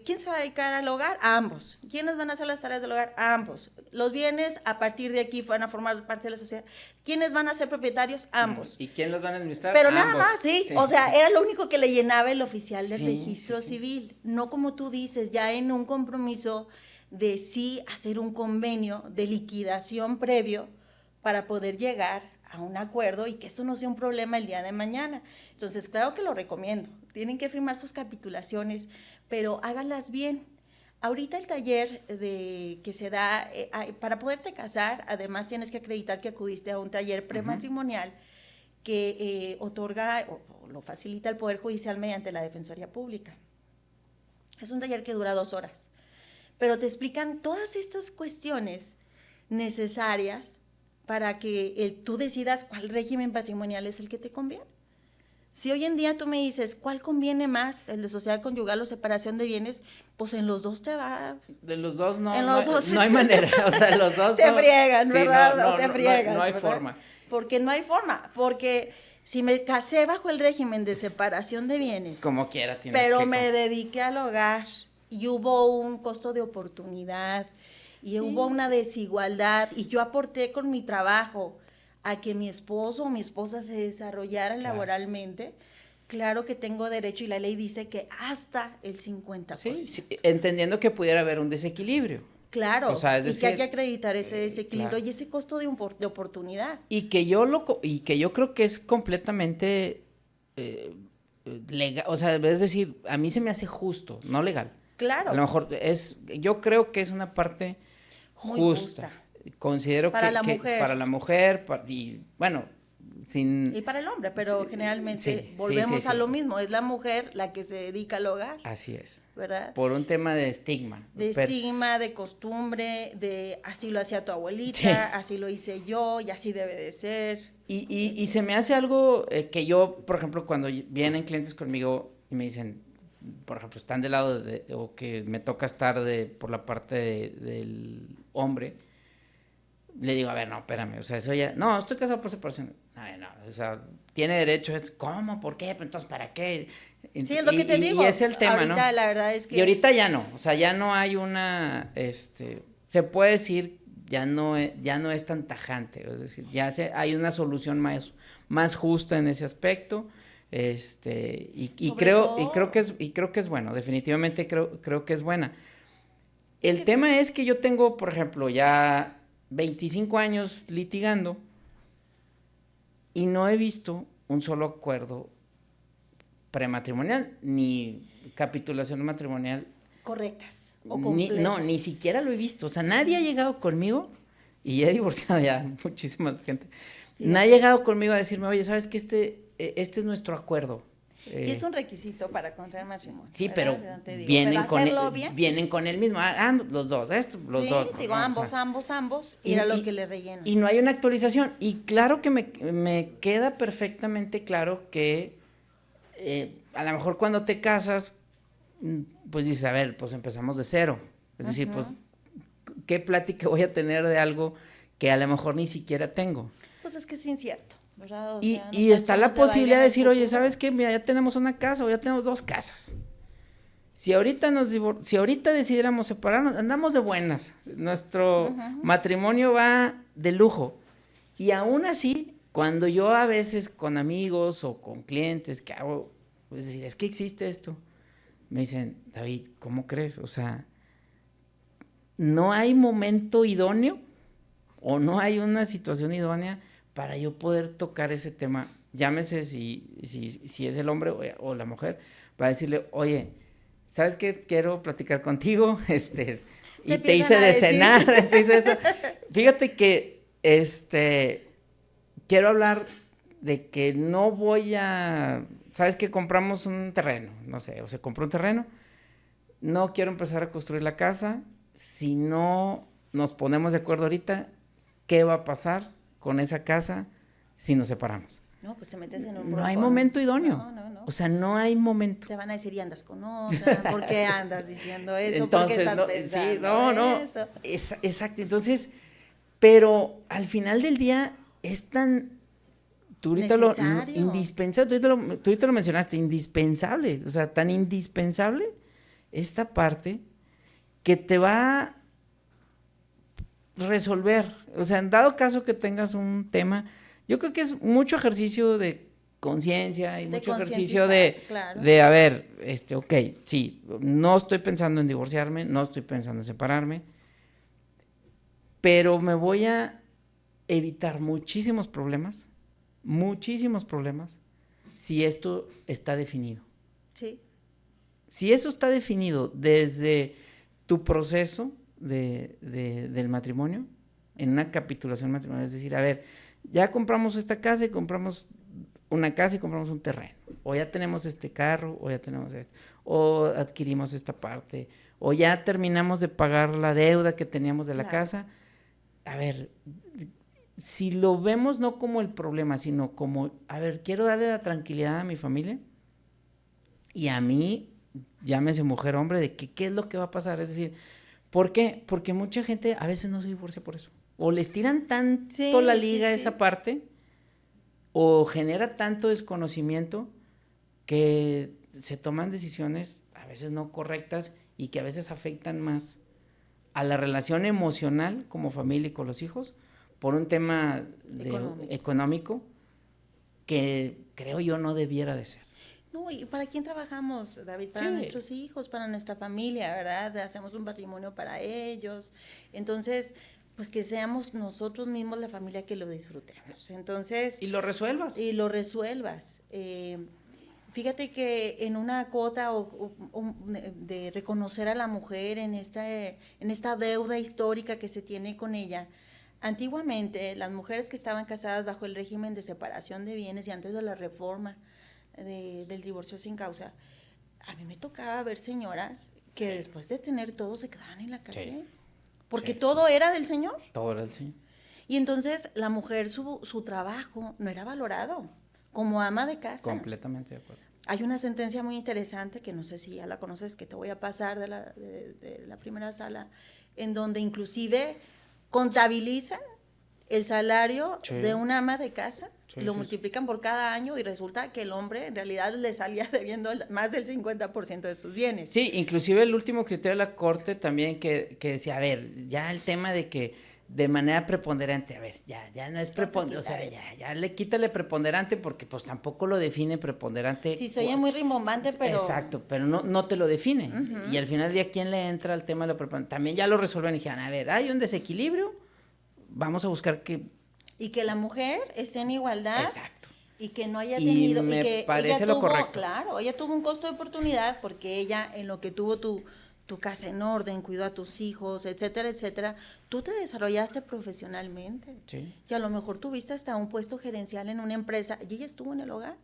¿quién se va a dedicar al hogar? A ambos. ¿Quiénes van a hacer las tareas del hogar? A ambos. Los bienes a partir de aquí van a formar parte de la sociedad. ¿Quiénes van a ser propietarios? Ambos. ¿Y quién los van a administrar? Pero ambos. Nada más, ¿sí? O sea, era lo único que le llenaba el oficial del registro civil. No como tú dices, ya en un compromiso de sí hacer un convenio de liquidación previo para poder llegar a un acuerdo y que esto no sea un problema el día de mañana. Entonces, claro que lo recomiendo. Tienen que firmar sus capitulaciones, pero háganlas bien. Ahorita el taller que se da, para poderte casar, además tienes que acreditar que acudiste a un taller prematrimonial que otorga o lo facilita el Poder Judicial mediante la Defensoría Pública. Es un taller que dura 2 horas, pero te explican todas estas cuestiones necesarias para que tú decidas cuál régimen patrimonial es el que te conviene. Si hoy en día tú me dices, ¿cuál conviene más? ¿El de sociedad conyugal o separación de bienes? Pues en los dos te va. De los dos no, en los dos no hay manera, o sea, los dos te friegan, ¿verdad? Sí, no, te friegas, no hay ¿verdad? forma. Porque no hay forma, porque si me casé bajo el régimen de separación de bienes. Como quiera tienes pero me dediqué al hogar y hubo un costo de oportunidad y hubo una desigualdad y yo aporté con mi trabajo a que mi esposo o mi esposa se desarrollaran laboralmente, claro que tengo derecho y la ley dice que hasta el 50%. Sí, entendiendo que pudiera haber un desequilibrio. Claro, o sea, es decir, y que hay que acreditar ese desequilibrio y ese costo de oportunidad. Y que yo creo que es completamente legal, o sea, es decir, a mí se me hace justo, no legal. Claro. A lo mejor yo creo que es una parte muy justa. Considero para para la mujer, y bueno, y para el hombre, pero generalmente volvemos a lo mismo, es la mujer la que se dedica al hogar. Así es. ¿Verdad? Por un tema de estigma. Estigma, de costumbre, de así lo hacía tu abuelita, así lo hice yo y así debe de ser. Y se me hace algo que yo, por ejemplo, cuando vienen clientes conmigo y me dicen, por ejemplo, están del lado o que me toca estar por la parte del hombre, le digo, a ver, no, espérame, o sea, eso ya, no, estoy casado por separación. No, o sea, tiene derecho, ¿cómo? ¿Por qué? Entonces, ¿para qué? Sí, es lo que te digo. Y es el tema, ahorita, ¿no? La verdad es que... Y ahorita ya no, o sea, ya no hay se puede decir, ya no es tan tajante, es decir, hay una solución más justa en ese aspecto, y creo que es bueno, definitivamente creo que es buena. El tema es que yo tengo, por ejemplo, ya 25 años litigando y no he visto un solo acuerdo prematrimonial ni capitulación matrimonial correctas o completas. Ni siquiera lo he visto, o sea, nadie ha llegado conmigo, y he divorciado ya muchísima gente, nadie ha llegado conmigo a decirme, oye, ¿sabes qué? Este es nuestro acuerdo. Y es un requisito para contraer matrimonio. Sí, pero vienen con el mismo, los dos, los dos. Sí, digo, ambos, y era lo que le rellenan. Y no hay una actualización, y claro que me queda perfectamente claro que a lo mejor cuando te casas, pues dices, a ver, pues empezamos de cero, es decir, pues, ¿qué plática voy a tener de algo que a lo mejor ni siquiera tengo? Pues es que es incierto. ¿Verdad? Y está la posibilidad de decir, oye, ¿sabes qué? Mira, ya tenemos una casa o ya tenemos 2 casas. Si ahorita decidiéramos separarnos, andamos de buenas. Nuestro matrimonio va de lujo. Y aún así, cuando yo a veces con amigos o con clientes que hago, pues decir, es que existe esto, me dicen, David, ¿cómo crees? O sea, no hay momento idóneo o no hay una situación idónea para yo poder tocar ese tema llámese si es el hombre o la mujer, va a decirle, oye, ¿sabes qué? Quiero platicar contigo, y te hice de cenar, te hice esto. Fíjate que, quiero hablar de que no voy a, ¿sabes que compramos un terreno? No sé, o se compró un terreno, no quiero empezar a construir la casa, si no nos ponemos de acuerdo ahorita, ¿qué va a pasar con esa casa si nos separamos? No, pues te metes en un... No hay momento idóneo. No. O sea, no hay momento. Te van a decir, y andas con otra, ¿por qué andas diciendo eso? Entonces, ¿por qué estás pensando eso? Exacto. Entonces, pero al final del día es tan... Tú ahorita indispensable, tú ahorita lo mencionaste, indispensable. O sea, tan indispensable esta parte que te va a resolver. O sea, en dado caso que tengas un tema... Yo creo que es mucho ejercicio de conciencia y mucho ejercicio claro. de, a ver, ok, sí, no estoy pensando en divorciarme, no estoy pensando en separarme, pero me voy a evitar muchísimos problemas, si esto está definido. Sí. Si eso está definido desde tu proceso del matrimonio, en una capitulación matrimonial, es decir, a ver, ya compramos esta casa y compramos una casa y compramos un terreno, o ya tenemos este carro, o ya tenemos esto, o adquirimos esta parte, o ya terminamos de pagar la deuda que teníamos de la casa. A ver, si lo vemos no como el problema, sino como, a ver, quiero darle la tranquilidad a mi familia y a mí, llámese mujer o hombre, de que qué es lo que va a pasar. Es decir, ¿por qué? Porque mucha gente a veces no se divorcia por eso. O les tiran tanto la liga a esa parte, o genera tanto desconocimiento que se toman decisiones a veces no correctas y que a veces afectan más a la relación emocional como familia y con los hijos por un tema económico que creo yo no debiera de ser. No, ¿y para quién trabajamos, David? Para nuestros hijos, para nuestra familia, ¿verdad? Hacemos un patrimonio para ellos. Entonces, pues que seamos nosotros mismos la familia que lo disfrutemos. Entonces... Y lo resuelvas. Fíjate que en una cuota de reconocer a la mujer en esta deuda histórica que se tiene con ella, antiguamente las mujeres que estaban casadas bajo el régimen de separación de bienes y antes de la reforma del divorcio sin causa, a mí me tocaba ver señoras que después de tener todo se quedaban en la calle, porque todo era del señor. Todo era del señor. Y entonces la mujer, su trabajo no era valorado como ama de casa. Completamente de acuerdo. Hay una sentencia muy interesante, que no sé si ya la conoces, que te voy a pasar de la primera sala, en donde inclusive contabilizan el salario de una ama de casa, lo multiplican por cada año y resulta que el hombre en realidad le salía debiendo más del 50% de sus bienes. Sí, inclusive el último criterio de la Corte también que decía, a ver, ya el tema de que de manera preponderante, a ver, ya no es preponderante, o sea, ya quítale preponderante porque pues tampoco lo define preponderante. Sí, soy muy rimbombante, pero... Exacto, pero no te lo define. Uh-huh. Y al final del día, ¿quién le entra al tema de la preponderante? También ya lo resuelven y dijeron, a ver, hay un desequilibrio, vamos a buscar que... Y que la mujer esté en igualdad. Exacto. Y que no haya tenido... Y me parece ella lo correcto. Claro, ella tuvo un costo de oportunidad porque ella, en lo que tuvo tu casa en orden, cuidó a tus hijos, etcétera, etcétera, tú te desarrollaste profesionalmente. Sí. Y a lo mejor tuviste hasta un puesto gerencial en una empresa y ella estuvo en el hogar.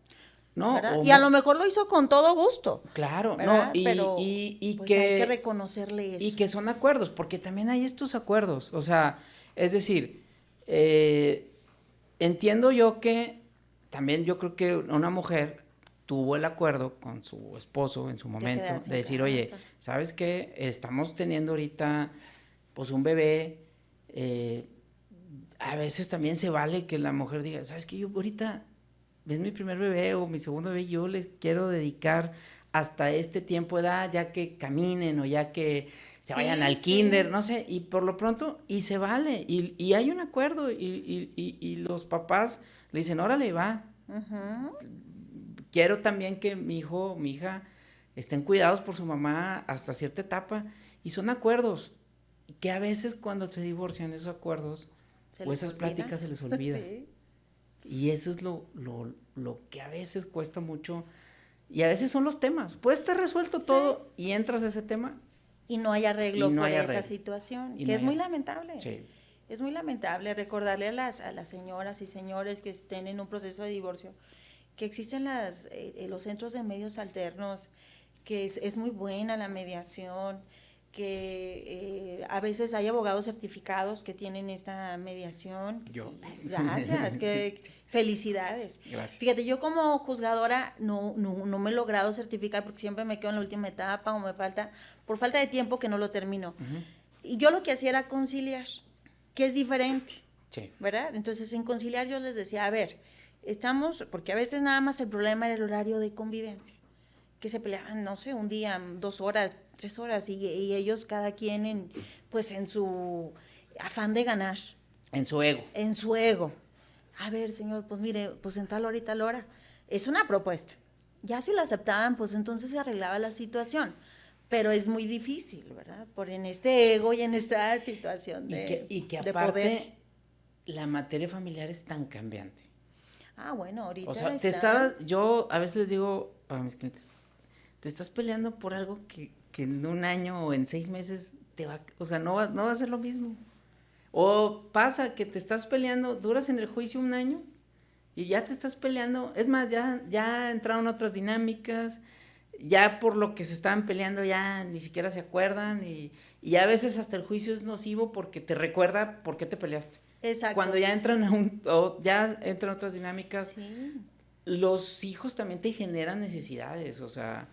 No, y a lo mejor lo hizo con todo gusto. Claro, ¿verdad? No, pero pues que hay que reconocerle eso. Y que son acuerdos, porque también hay estos acuerdos, o sea, es decir, entiendo yo que también yo creo que una mujer tuvo el acuerdo con su esposo en su momento de decir, oye, ¿sabes qué? Estamos teniendo ahorita pues un bebé, a veces también se vale que la mujer diga, ¿sabes qué? Yo ahorita es mi primer bebé o mi segundo bebé, yo les quiero dedicar hasta este tiempo de edad, ya que caminen o ya que se vayan al kinder, no sé, y por lo pronto, y se vale, y hay un acuerdo, y los papás le dicen, órale, va, quiero también que mi hijo, mi hija, estén cuidados por su mamá hasta cierta etapa, y son acuerdos, que a veces cuando se divorcian esos acuerdos, o esas pláticas se les olvida. Y eso es lo que a veces cuesta mucho, y a veces son los temas. Puede estar resuelto todo y entras a ese tema. Y no hay arreglo por esa situación, que es muy lamentable. Sí. Es muy lamentable recordarle a las señoras y señores que estén en un proceso de divorcio que existen los centros de medios alternos, que es muy buena la mediación, que a veces hay abogados certificados que tienen esta mediación. Yo. Sí, gracias, felicidades. Gracias. Fíjate, yo como juzgadora no me he logrado certificar porque siempre me quedo en la última etapa o por falta de tiempo que no lo termino. Uh-huh. Y yo lo que hacía era conciliar, que es diferente, sí. ¿verdad? Entonces, en conciliar yo les decía, a ver, porque a veces nada más el problema era el horario de convivencia, que se peleaban, no sé, un día, 2 horas, 3 horas, y ellos cada quien en su afán de ganar. En su ego. En su ego. A ver, señor, pues mire, pues en tal hora y tal hora. Es una propuesta. Ya si la aceptaban, pues entonces se arreglaba la situación. Pero es muy difícil, ¿verdad? En este ego y en esta situación y que aparte, poder. La materia familiar es tan cambiante. Ah, bueno, ahorita. O sea, yo a veces les digo a mis clientes, te estás peleando por algo que en un año o en 6 meses no va a ser lo mismo. O pasa que te estás peleando, duras en el juicio un año y ya te estás peleando. Es más, ya entraron otras dinámicas, ya por lo que se estaban peleando ya ni siquiera se acuerdan y a veces hasta el juicio es nocivo porque te recuerda por qué te peleaste. Exacto. Cuando ya entran entran otras dinámicas, sí. Los hijos también te generan necesidades, o sea,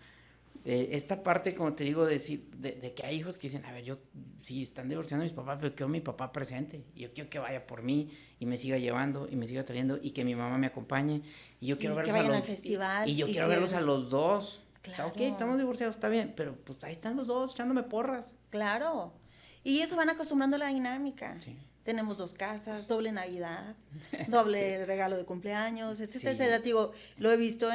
esta parte, como te digo, de que hay hijos que dicen, a ver, sí, están divorciando a mis papás, pero quiero a mi papá presente, y yo quiero que vaya por mí, y me siga llevando, y me siga trayendo, y que mi mamá me acompañe, y yo quiero verlos al festival. Y yo quiero verlos a los dos. Claro. Ok, estamos divorciados, está bien, pero pues ahí están los dos echándome porras. Claro, y eso van acostumbrando a la dinámica. Sí. Tenemos 2 casas, doble Navidad, doble sí. regalo de cumpleaños, etcétera, sí. etcétera. Te digo, lo he visto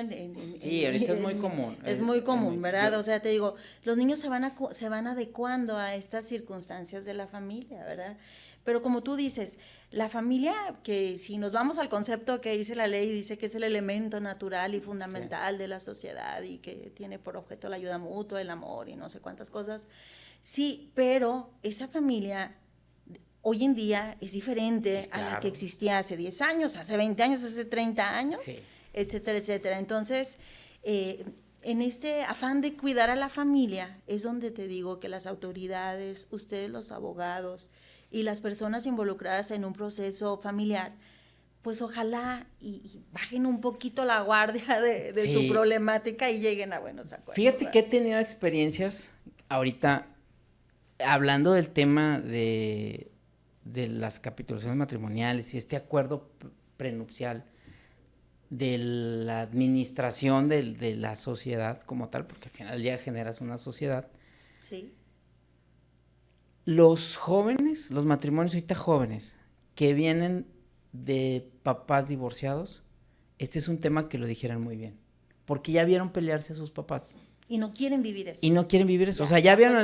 sí, ahorita es muy común. Es muy común, ¿verdad? O sea, te digo, los niños se van adecuando a estas circunstancias de la familia, ¿verdad? Pero como tú dices, la familia, que si nos vamos al concepto que dice la ley, dice que es el elemento natural y fundamental sí. de la sociedad y que tiene por objeto la ayuda mutua, el amor y no sé cuántas cosas. Sí, pero esa familia hoy en día es diferente pues claro. a la que existía hace 10 años, hace 20 años, hace 30 años, sí. etcétera, etcétera. Entonces, en este afán de cuidar a la familia es donde te digo que las autoridades, ustedes los abogados y las personas involucradas en un proceso familiar, pues ojalá y bajen un poquito la guardia de sí. su problemática y lleguen a buenos acuerdos. Fíjate que he tenido experiencias ahorita hablando del tema de las capitulaciones matrimoniales y este acuerdo prenupcial de la administración de la sociedad como tal, porque al final ya generas una sociedad. Sí. Los jóvenes, los matrimonios ahorita jóvenes, que vienen de papás divorciados, este es un tema que lo dijeran muy bien, porque ya vieron pelearse a sus papás. Y no quieren vivir eso. O sea, ya vieron a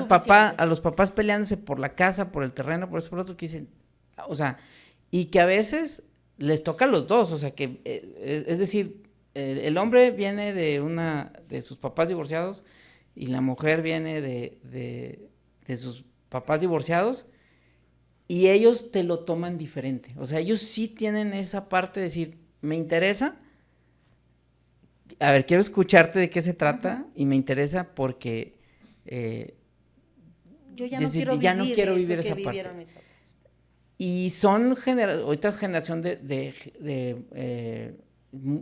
los papás peleándose por la casa, por el terreno, por eso, por otro, que dicen, o sea, y que a veces les toca a los dos, o sea, que, es decir, el hombre viene de sus papás divorciados y la mujer viene de sus papás divorciados y ellos te lo toman diferente. O sea, ellos sí tienen esa parte de decir, me interesa, a ver, quiero escucharte de qué se trata uh-huh. y me interesa porque yo ya no quiero vivir esa parte. Mis papás. Y son ahorita generación de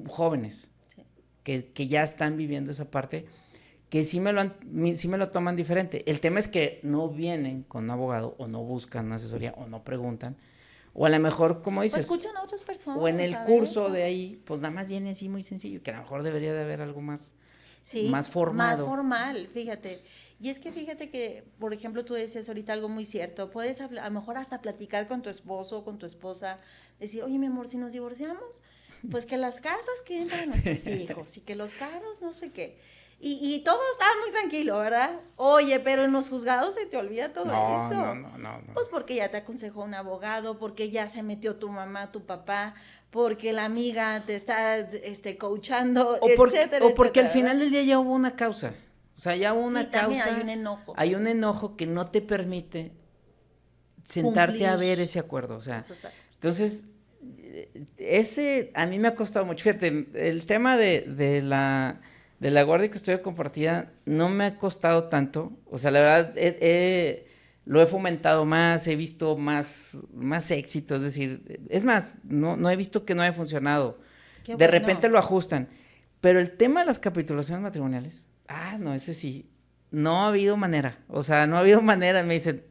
jóvenes sí. que ya están viviendo esa parte, que sí me lo toman diferente. El tema es que no vienen con un abogado o no buscan una asesoría o no preguntan. O a lo mejor, como dices, o escuchan a otras personas. O en el curso de ahí, pues nada más viene así muy sencillo, que a lo mejor debería de haber algo más, sí, más formado. Más formal, fíjate. Y es que fíjate que, por ejemplo, tú decías ahorita algo muy cierto. Puedes a lo mejor hasta platicar con tu esposo o con tu esposa, decir, oye, mi amor, si nos divorciamos, pues que las casas queden para nuestros hijos y que los carros no sé qué. Y todo estaba muy tranquilo, ¿verdad? Oye, pero en los juzgados se te olvida todo eso. No. Pues porque ya te aconsejó un abogado, porque ya se metió tu mamá, tu papá, porque la amiga te está coachando, etcétera, o porque al etcétera, final ¿verdad? del día ya hubo una causa. O sea, ya hubo una Sí, también causa. hay un enojo. Hay un enojo que no te permite sentarte a ver ese acuerdo. O sea, entonces, ese a mí me ha costado mucho. Fíjate, el tema de la guardia y custodia compartida no me ha costado tanto. O sea, la verdad, lo he fomentado más, he visto más éxito. Es decir, es más, no he visto que no haya funcionado. Qué De bueno. repente lo ajustan. Pero el tema de las capitulaciones matrimoniales, no, ese sí, no ha habido manera. O sea, no ha habido manera. Me dicen,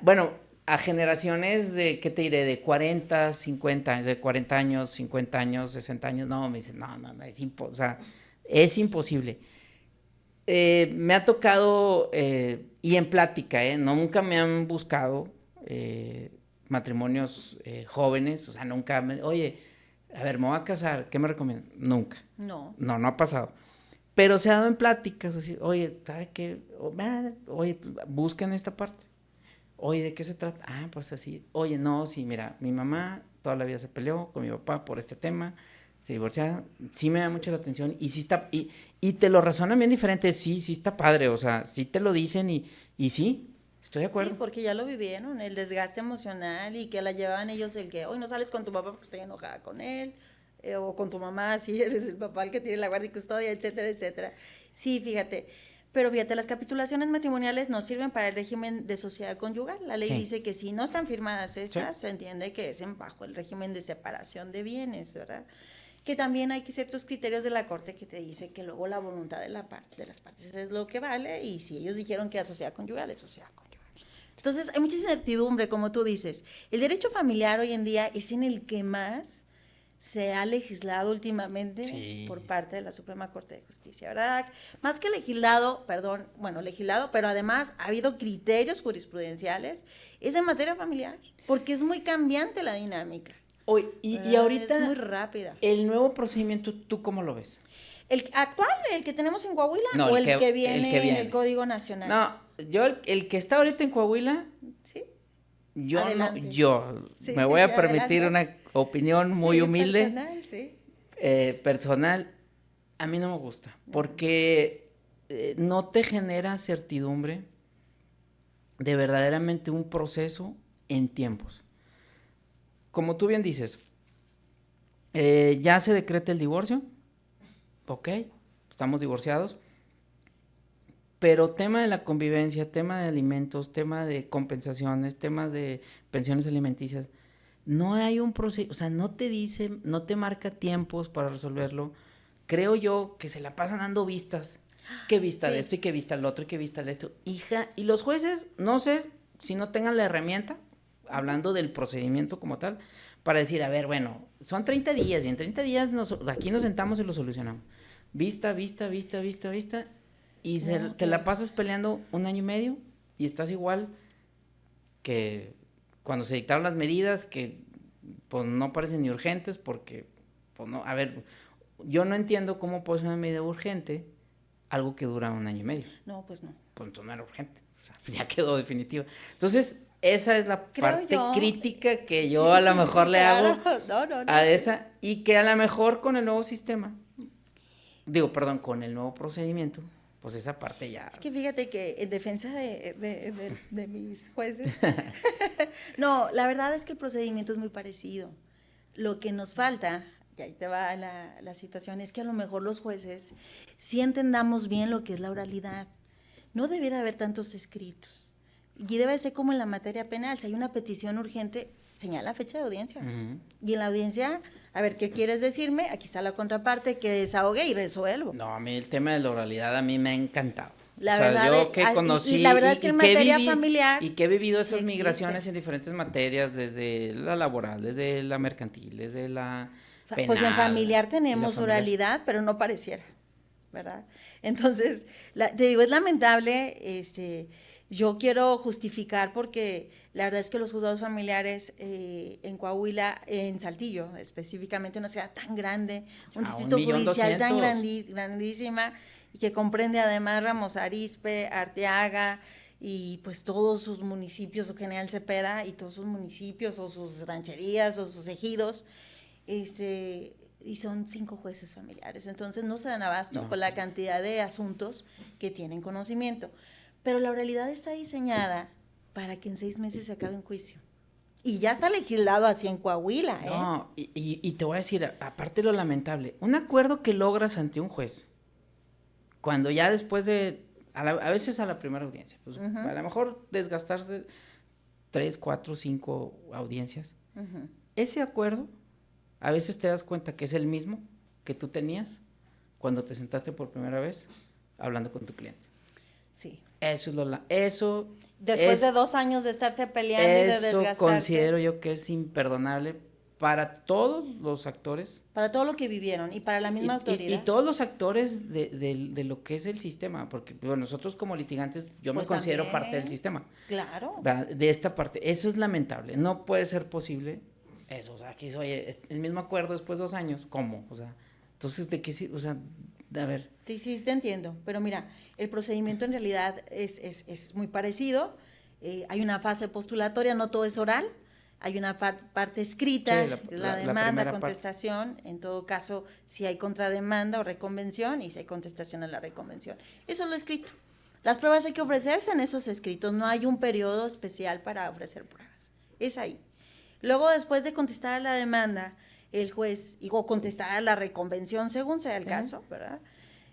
bueno, a generaciones de, ¿qué te diré? De 40, 50 años, de 40 años, 50 años, 60 años, no, me dicen, no, o sea, es imposible. Me ha tocado, y en plática, nunca me han buscado matrimonios jóvenes, o sea, nunca, oye, a ver, me voy a casar, ¿qué me recomiendan? Nunca. No ha pasado. Pero se ha dado en pláticas, así, oye, ¿sabe qué? Oye, busquen esta parte. Oye, ¿de qué se trata? Pues así. Oye, no, sí, mira, mi mamá toda la vida se peleó con mi papá por este tema, se divorciaron, sí me da mucha la atención y sí está, y te lo razonan bien diferente, sí está padre, o sea, sí te lo dicen y sí, estoy de acuerdo. Sí, porque ya lo vivieron, el desgaste emocional y que la llevaban ellos el que hoy no sales con tu papá porque estoy enojada con él, o con tu mamá si eres el papá el que tiene la guardia y custodia, etcétera, etcétera. Sí, fíjate. Pero fíjate, las capitulaciones matrimoniales no sirven para el régimen de sociedad conyugal. La ley dice que si no están firmadas estas, se entiende que es bajo el régimen de separación de bienes, ¿verdad? Que también hay ciertos criterios de la Corte que te dice que luego la voluntad de las partes es lo que vale, y si ellos dijeron que era sociedad conyugal, es sociedad conyugal. Entonces, hay mucha incertidumbre, como tú dices. El derecho familiar hoy en día es en el que más se ha legislado últimamente por parte de la Suprema Corte de Justicia, ¿verdad? Más que legislado, pero además ha habido criterios jurisprudenciales, es en materia familiar, porque es muy cambiante la dinámica. Y ahorita, es muy rápida. El nuevo procedimiento, ¿tú cómo lo ves? ¿El actual, el que tenemos en Coahuila, o el que viene en el Código Nacional? No, yo el que está ahorita en Coahuila, sí. Yo me voy a permitir una opinión muy humilde, personal, a mí no me gusta, porque no te genera certidumbre de verdaderamente un proceso en tiempos. Como tú bien dices, ya se decreta el divorcio, ok, estamos divorciados, pero tema de la convivencia, tema de alimentos, tema de compensaciones, temas de pensiones alimenticias, no hay un proceso, o sea, no te dice, no te marca tiempos para resolverlo. Creo yo que se la pasan dando vistas. ¿Qué vista de esto y qué vista del otro y qué vista de esto? Hija, y los jueces, no sé si no tengan la herramienta, hablando del procedimiento como tal, para decir, a ver, bueno, son 30 días y en 30 días aquí nos sentamos y lo solucionamos. Vista, y te la pasas peleando 1 año y medio y estás igual que cuando se dictaron las medidas que pues no parecen ni urgentes porque, pues no, a ver, yo no entiendo cómo puede ser una medida urgente algo que dura 1 año y medio. No, pues no. Pues entonces no era urgente, o sea, ya quedó definitiva. Entonces, esa es la parte crítica que yo a lo mejor le hago a esa, y que a lo mejor con el nuevo sistema, con el nuevo procedimiento, pues esa parte ya... Es que fíjate que en defensa de mis jueces, no, la verdad es que el procedimiento es muy parecido. Lo que nos falta, y ahí te va la situación, es que a lo mejor los jueces sí entendamos bien lo que es la oralidad. No debiera haber tantos escritos. Y debe ser como en la materia penal, si hay una petición urgente, señala fecha de audiencia. Y en la audiencia, a ver, ¿qué quieres decirme? Aquí está la contraparte, que desahogue y resuelvo. No, a mí el tema de la oralidad a mí me ha encantado. La verdad, yo que conocí, y la verdad es que en materia familiar... Y que he vivido esas migraciones en diferentes materias, desde la laboral, desde la mercantil, desde la penal. Pues en familiar tenemos oralidad, pero no pareciera, ¿verdad? Entonces, te digo, es lamentable Yo quiero justificar porque la verdad es que los juzgados familiares en Coahuila, en Saltillo específicamente, una ciudad tan grande, un distrito judicial tan grandísima, y que comprende además Ramos Arizpe, Arteaga, y pues todos sus municipios, o General Cepeda, y todos sus municipios, o sus rancherías, o sus ejidos, y son 5 jueces familiares. Entonces no se dan abasto con la cantidad de asuntos que tienen conocimiento. Pero la oralidad está diseñada para que en 6 meses se acabe un juicio. Y ya está legislado así en Coahuila, ¿eh? No, y te voy a decir, aparte de lo lamentable, un acuerdo que logras ante un juez, cuando ya después de, a veces a la primera audiencia, pues a lo mejor desgastarse 3, 4, 5 audiencias, ese acuerdo, a veces te das cuenta que es el mismo que tú tenías cuando te sentaste por primera vez hablando con tu cliente. Sí. Eso después de 2 años de estarse peleando y de desgastarse. Eso considero yo que es imperdonable para todos los actores. Para todo lo que vivieron y para la misma autoridad. Y todos los actores de lo que es el sistema, porque bueno, nosotros como litigantes, yo pues me considero también parte del sistema. Claro. De esta parte. Eso es lamentable. No puede ser posible eso. O sea, aquí oye, el mismo acuerdo después de 2 años. ¿Cómo? O sea, entonces, ¿de qué sí? O sea, a ver. Sí, te entiendo, pero mira, el procedimiento en realidad es muy parecido, hay una fase postulatoria, no todo es oral, hay una parte escrita, sí, la demanda, contestación, en todo caso, si hay contrademanda o reconvención, y si hay contestación a la reconvención. Eso es lo escrito. Las pruebas hay que ofrecerse en esos escritos, no hay un periodo especial para ofrecer pruebas, es ahí. Luego, después de contestar a la demanda, el juez, o contestar a la reconvención, según sea el caso, ¿verdad?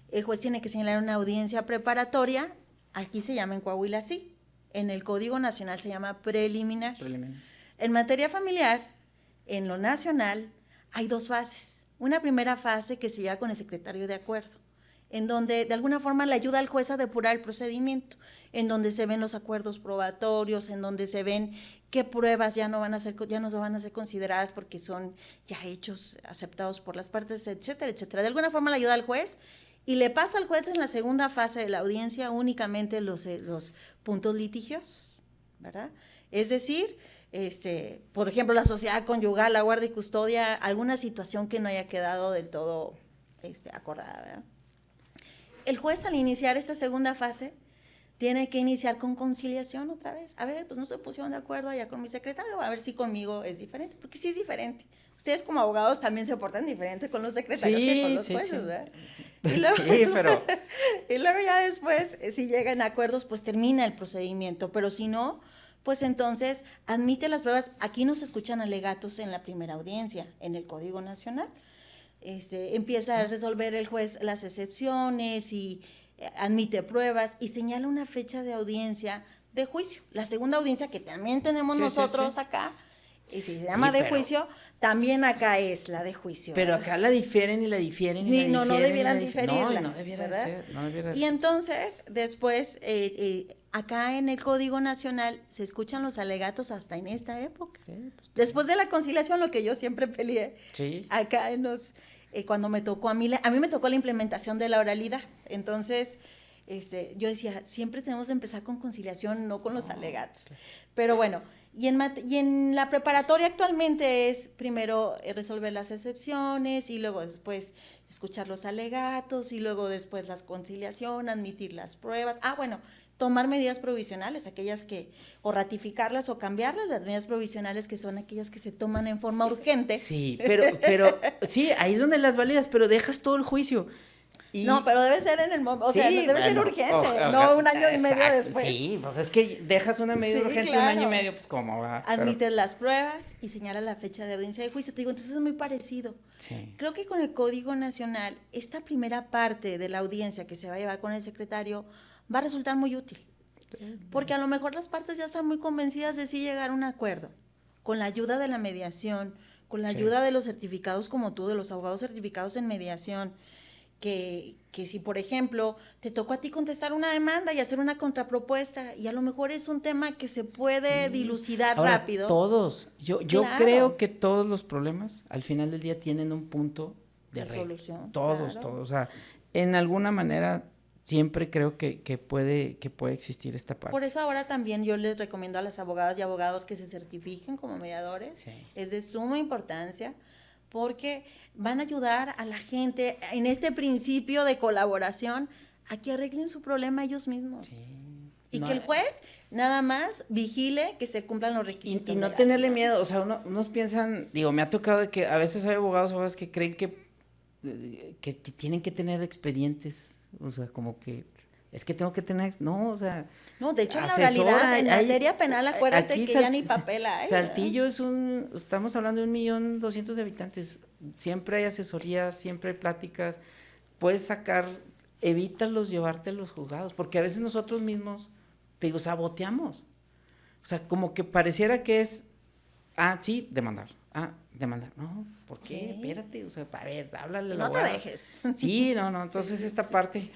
El juez tiene que señalar una audiencia preparatoria, aquí se llama en Coahuila así, en el Código Nacional se llama preliminar. En materia familiar, en lo nacional, hay 2 fases. Una primera fase que se lleva con el secretario de acuerdo, en donde de alguna forma le ayuda al juez a depurar el procedimiento, en donde se ven los acuerdos probatorios, en donde se ven qué pruebas ya no van a ser consideradas porque son ya hechos aceptados por las partes, etcétera, etcétera. De alguna forma le ayuda al juez y le pasa al juez en la segunda fase de la audiencia únicamente los puntos litigiosos, ¿verdad? Es decir, por ejemplo, la sociedad conyugal, la guardia y custodia, alguna situación que no haya quedado del todo acordada, ¿verdad? El juez, al iniciar esta segunda fase, tiene que iniciar con conciliación otra vez. A ver, pues no se pusieron de acuerdo allá con mi secretario, a ver si conmigo es diferente, porque sí es diferente. Ustedes como abogados también se portan diferente con los secretarios que con los jueces, ¿verdad? Y luego, y luego ya después, si llegan a acuerdos, pues termina el procedimiento, pero si no, pues entonces admite las pruebas. Aquí no se escuchan alegatos en la primera audiencia, en el Código Nacional. Empieza a resolver el juez las excepciones y admite pruebas y señala una fecha de audiencia de juicio. La segunda audiencia que también tenemos nosotros acá, y si se llama de juicio, también acá es la de juicio. Pero acá la difieren y la difieren y la difieren. No debieran diferirla. No debiera ser. Y entonces, después, acá en el Código Nacional se escuchan los alegatos hasta en esta época. Sí, pues, después de la conciliación, lo que yo siempre peleé, acá en los... cuando me tocó a mí me tocó la implementación de la oralidad. Entonces, yo decía, siempre tenemos que empezar con conciliación, no con los alegatos. Pero bueno, y en la preparatoria actualmente es primero resolver las excepciones y luego después escuchar los alegatos y luego después la conciliación, admitir las pruebas. Tomar medidas provisionales, aquellas que, o ratificarlas o cambiarlas, las medidas provisionales que son aquellas que se toman en forma urgente. Sí, pero sí, ahí es donde las validas, pero dejas todo el juicio. No, pero debe ser en el momento, debe ser urgente, no un año y medio después. Sí, pues es que dejas una medida urgente claro. 1 año y medio, pues cómo va. Admites las pruebas y señala la fecha de audiencia de juicio. Te digo, entonces es muy parecido. Sí. Creo que con el Código Nacional, esta primera parte de la audiencia que se va a llevar con el secretario va a resultar muy útil, porque a lo mejor las partes ya están muy convencidas de sí llegar a un acuerdo, con la ayuda de la mediación, con la ayuda de los certificados como tú, de los abogados certificados en mediación, que si, por ejemplo, te tocó a ti contestar una demanda y hacer una contrapropuesta, y a lo mejor es un tema que se puede dilucidar rápido. Todos, yo creo que todos los problemas, al final del día, tienen un punto de solución. Todos, o sea, en alguna manera siempre creo que puede existir esta parte. Por eso ahora también yo les recomiendo a las abogadas y abogados que se certifiquen como mediadores. Sí. Es de suma importancia porque van a ayudar a la gente en este principio de colaboración a que arreglen su problema ellos mismos. Sí. Y que el juez nada más vigile que se cumplan los requisitos. Y no tenerle miedo, o sea, unos piensan, digo, me ha tocado de que a veces hay abogados que creen que tienen que tener expedientes, o sea, como que es que tengo que tener, no, o sea, no, de hecho en la realidad, en materia penal, acuérdate que ya ni papel hay. Saltillo estamos hablando de 1,200,000 de habitantes, siempre hay asesoría, siempre hay pláticas, puedes sacar, evítalos llevarte a los juzgados, porque a veces nosotros mismos, te digo, saboteamos, o sea, como que pareciera que es, sí, demandar, no, ¿por qué? Sí. Espérate, o sea, a ver, háblale a la abogada. No te dejes. Sí, no, entonces esta parte,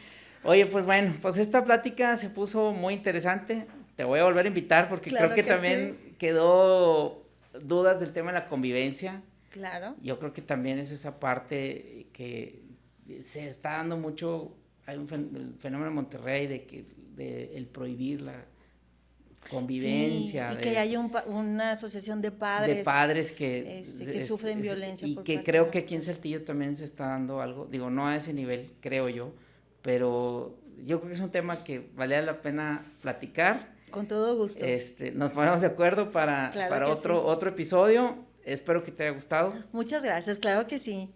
oye, pues bueno, pues esta plática se puso muy interesante, te voy a volver a invitar porque creo que también quedó dudas del tema de la convivencia. Claro. Yo creo que también es esa parte que se está dando mucho, hay el fenómeno en Monterrey de el prohibir la convivencia. Sí, y que hay una asociación de padres. De padres que sufren violencia. Y que creo que aquí en Saltillo también se está dando algo, digo, no a ese nivel, creo yo, pero yo creo que es un tema que vale la pena platicar. Con todo gusto. Nos ponemos de acuerdo para otro episodio. Espero que te haya gustado. Muchas gracias, claro que sí,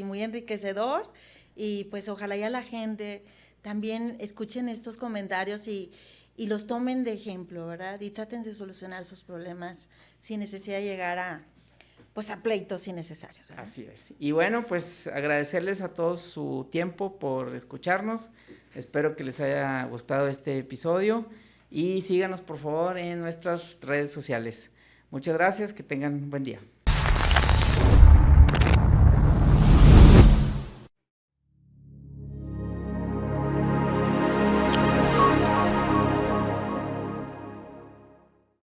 muy enriquecedor, y pues ojalá ya la gente también escuchen estos comentarios y los tomen de ejemplo, ¿verdad? Y traten de solucionar sus problemas sin necesidad de llegar a pleitos innecesarios, ¿verdad? Así es. Y bueno, pues agradecerles a todos su tiempo por escucharnos. Espero que les haya gustado este episodio y síganos por favor en nuestras redes sociales. Muchas gracias, que tengan un buen día.